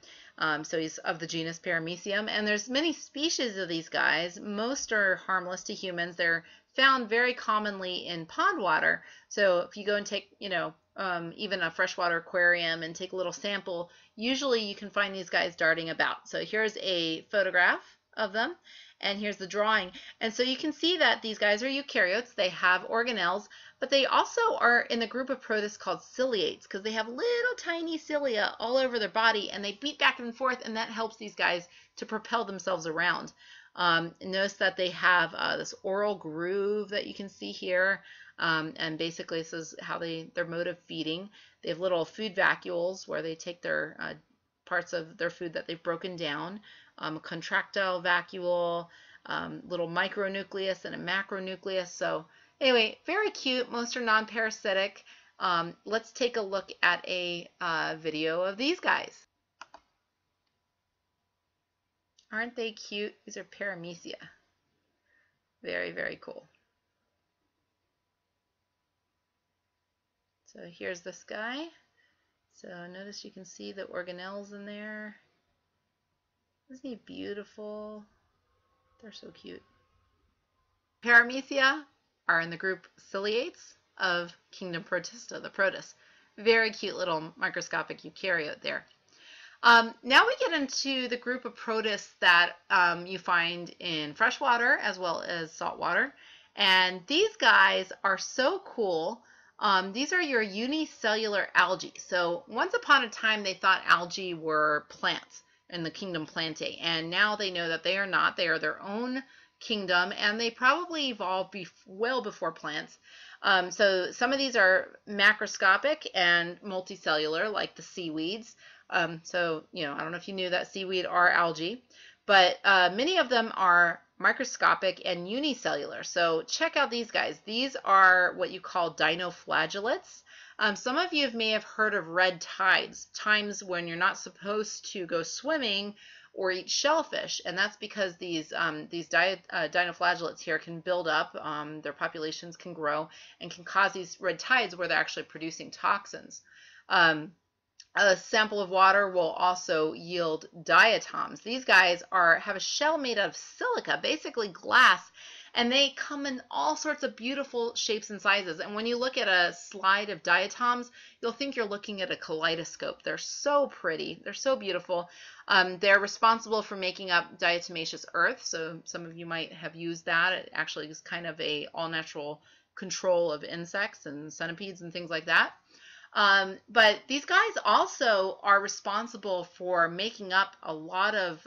So he's of the genus Paramecium, and there's many species of these guys. Most are harmless to humans. They're found very commonly in pond water. So if you go and take, even a freshwater aquarium and take a little sample, usually you can find these guys darting about. So here's a photograph of them, and here's the drawing. And so you can see that these guys are eukaryotes. They have organelles, but they also are in the group of protists called ciliates because they have little tiny cilia all over their body, and they beat back and forth, and that helps these guys to propel themselves around. Notice that they have this oral groove that you can see here, and basically this is how their mode of feeding. They have little food vacuoles where they take their parts of their food that they've broken down, a contractile vacuole, little micronucleus and a macronucleus. So anyway, very cute. Most are non-parasitic. Let's take a look at a video of these guys. Aren't they cute? These are Paramecium. Very, very cool. So here's this guy. So notice you can see the organelles in there. Isn't he beautiful? They're so cute. Paramecium are in the group ciliates of kingdom Protista, the protists. Very cute little microscopic eukaryote there. Now we get into the group of protists that you find in freshwater as well as saltwater. And these guys are so cool. These are your unicellular algae. So once upon a time they thought algae were plants in the kingdom Plantae, and now they know that they are not. They are their own kingdom, and they probably evolved well before plants. So some of these are macroscopic and multicellular, like the seaweeds. So, I don't know if you knew that seaweed are algae, but many of them are microscopic and unicellular. So check out these guys. These are what you call dinoflagellates. Some of you may have heard of red tides, times when you're not supposed to go swimming or eat shellfish, and that's because these dinoflagellates here can build up, their populations can grow, and can cause these red tides where they're actually producing toxins. A sample of water will also yield diatoms. These guys have a shell made out of silica, basically glass, and they come in all sorts of beautiful shapes and sizes. And when you look at a slide of diatoms, you'll think you're looking at a kaleidoscope. They're so pretty. They're so beautiful. They're responsible for making up diatomaceous earth. So some of you might have used that. It actually is kind of a all-natural control of insects and centipedes and things like that. But these guys also are responsible for making up a lot of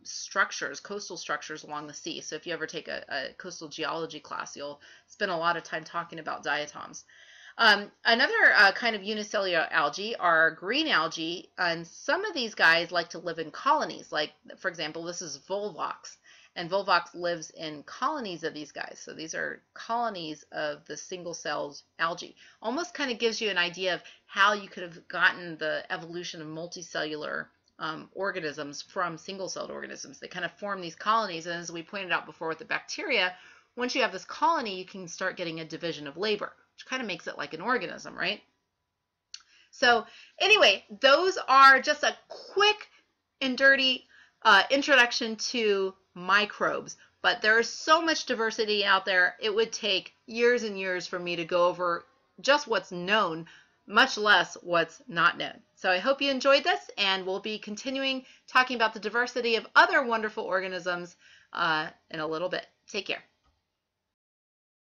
structures, coastal structures along the sea. So if you ever take a coastal geology class, you'll spend a lot of time talking about diatoms. Another kind of unicellular algae are green algae, and some of these guys like to live in colonies. Like, for example, this is Volvox. And Volvox lives in colonies of these guys. So these are colonies of the single-celled algae. Almost kind of gives you an idea of how you could have gotten the evolution of multicellular organisms from single-celled organisms. They kind of form these colonies, and as we pointed out before with the bacteria, once you have this colony, you can start getting a division of labor, which kind of makes it like an organism, right? So anyway, those are just a quick and dirty introduction to microbes, but there is so much diversity out there. It would take years and years for me to go over just what's known, much less what's not known. So I hope you enjoyed this, and we'll be continuing talking about the diversity of other wonderful organisms in a little bit. Take care.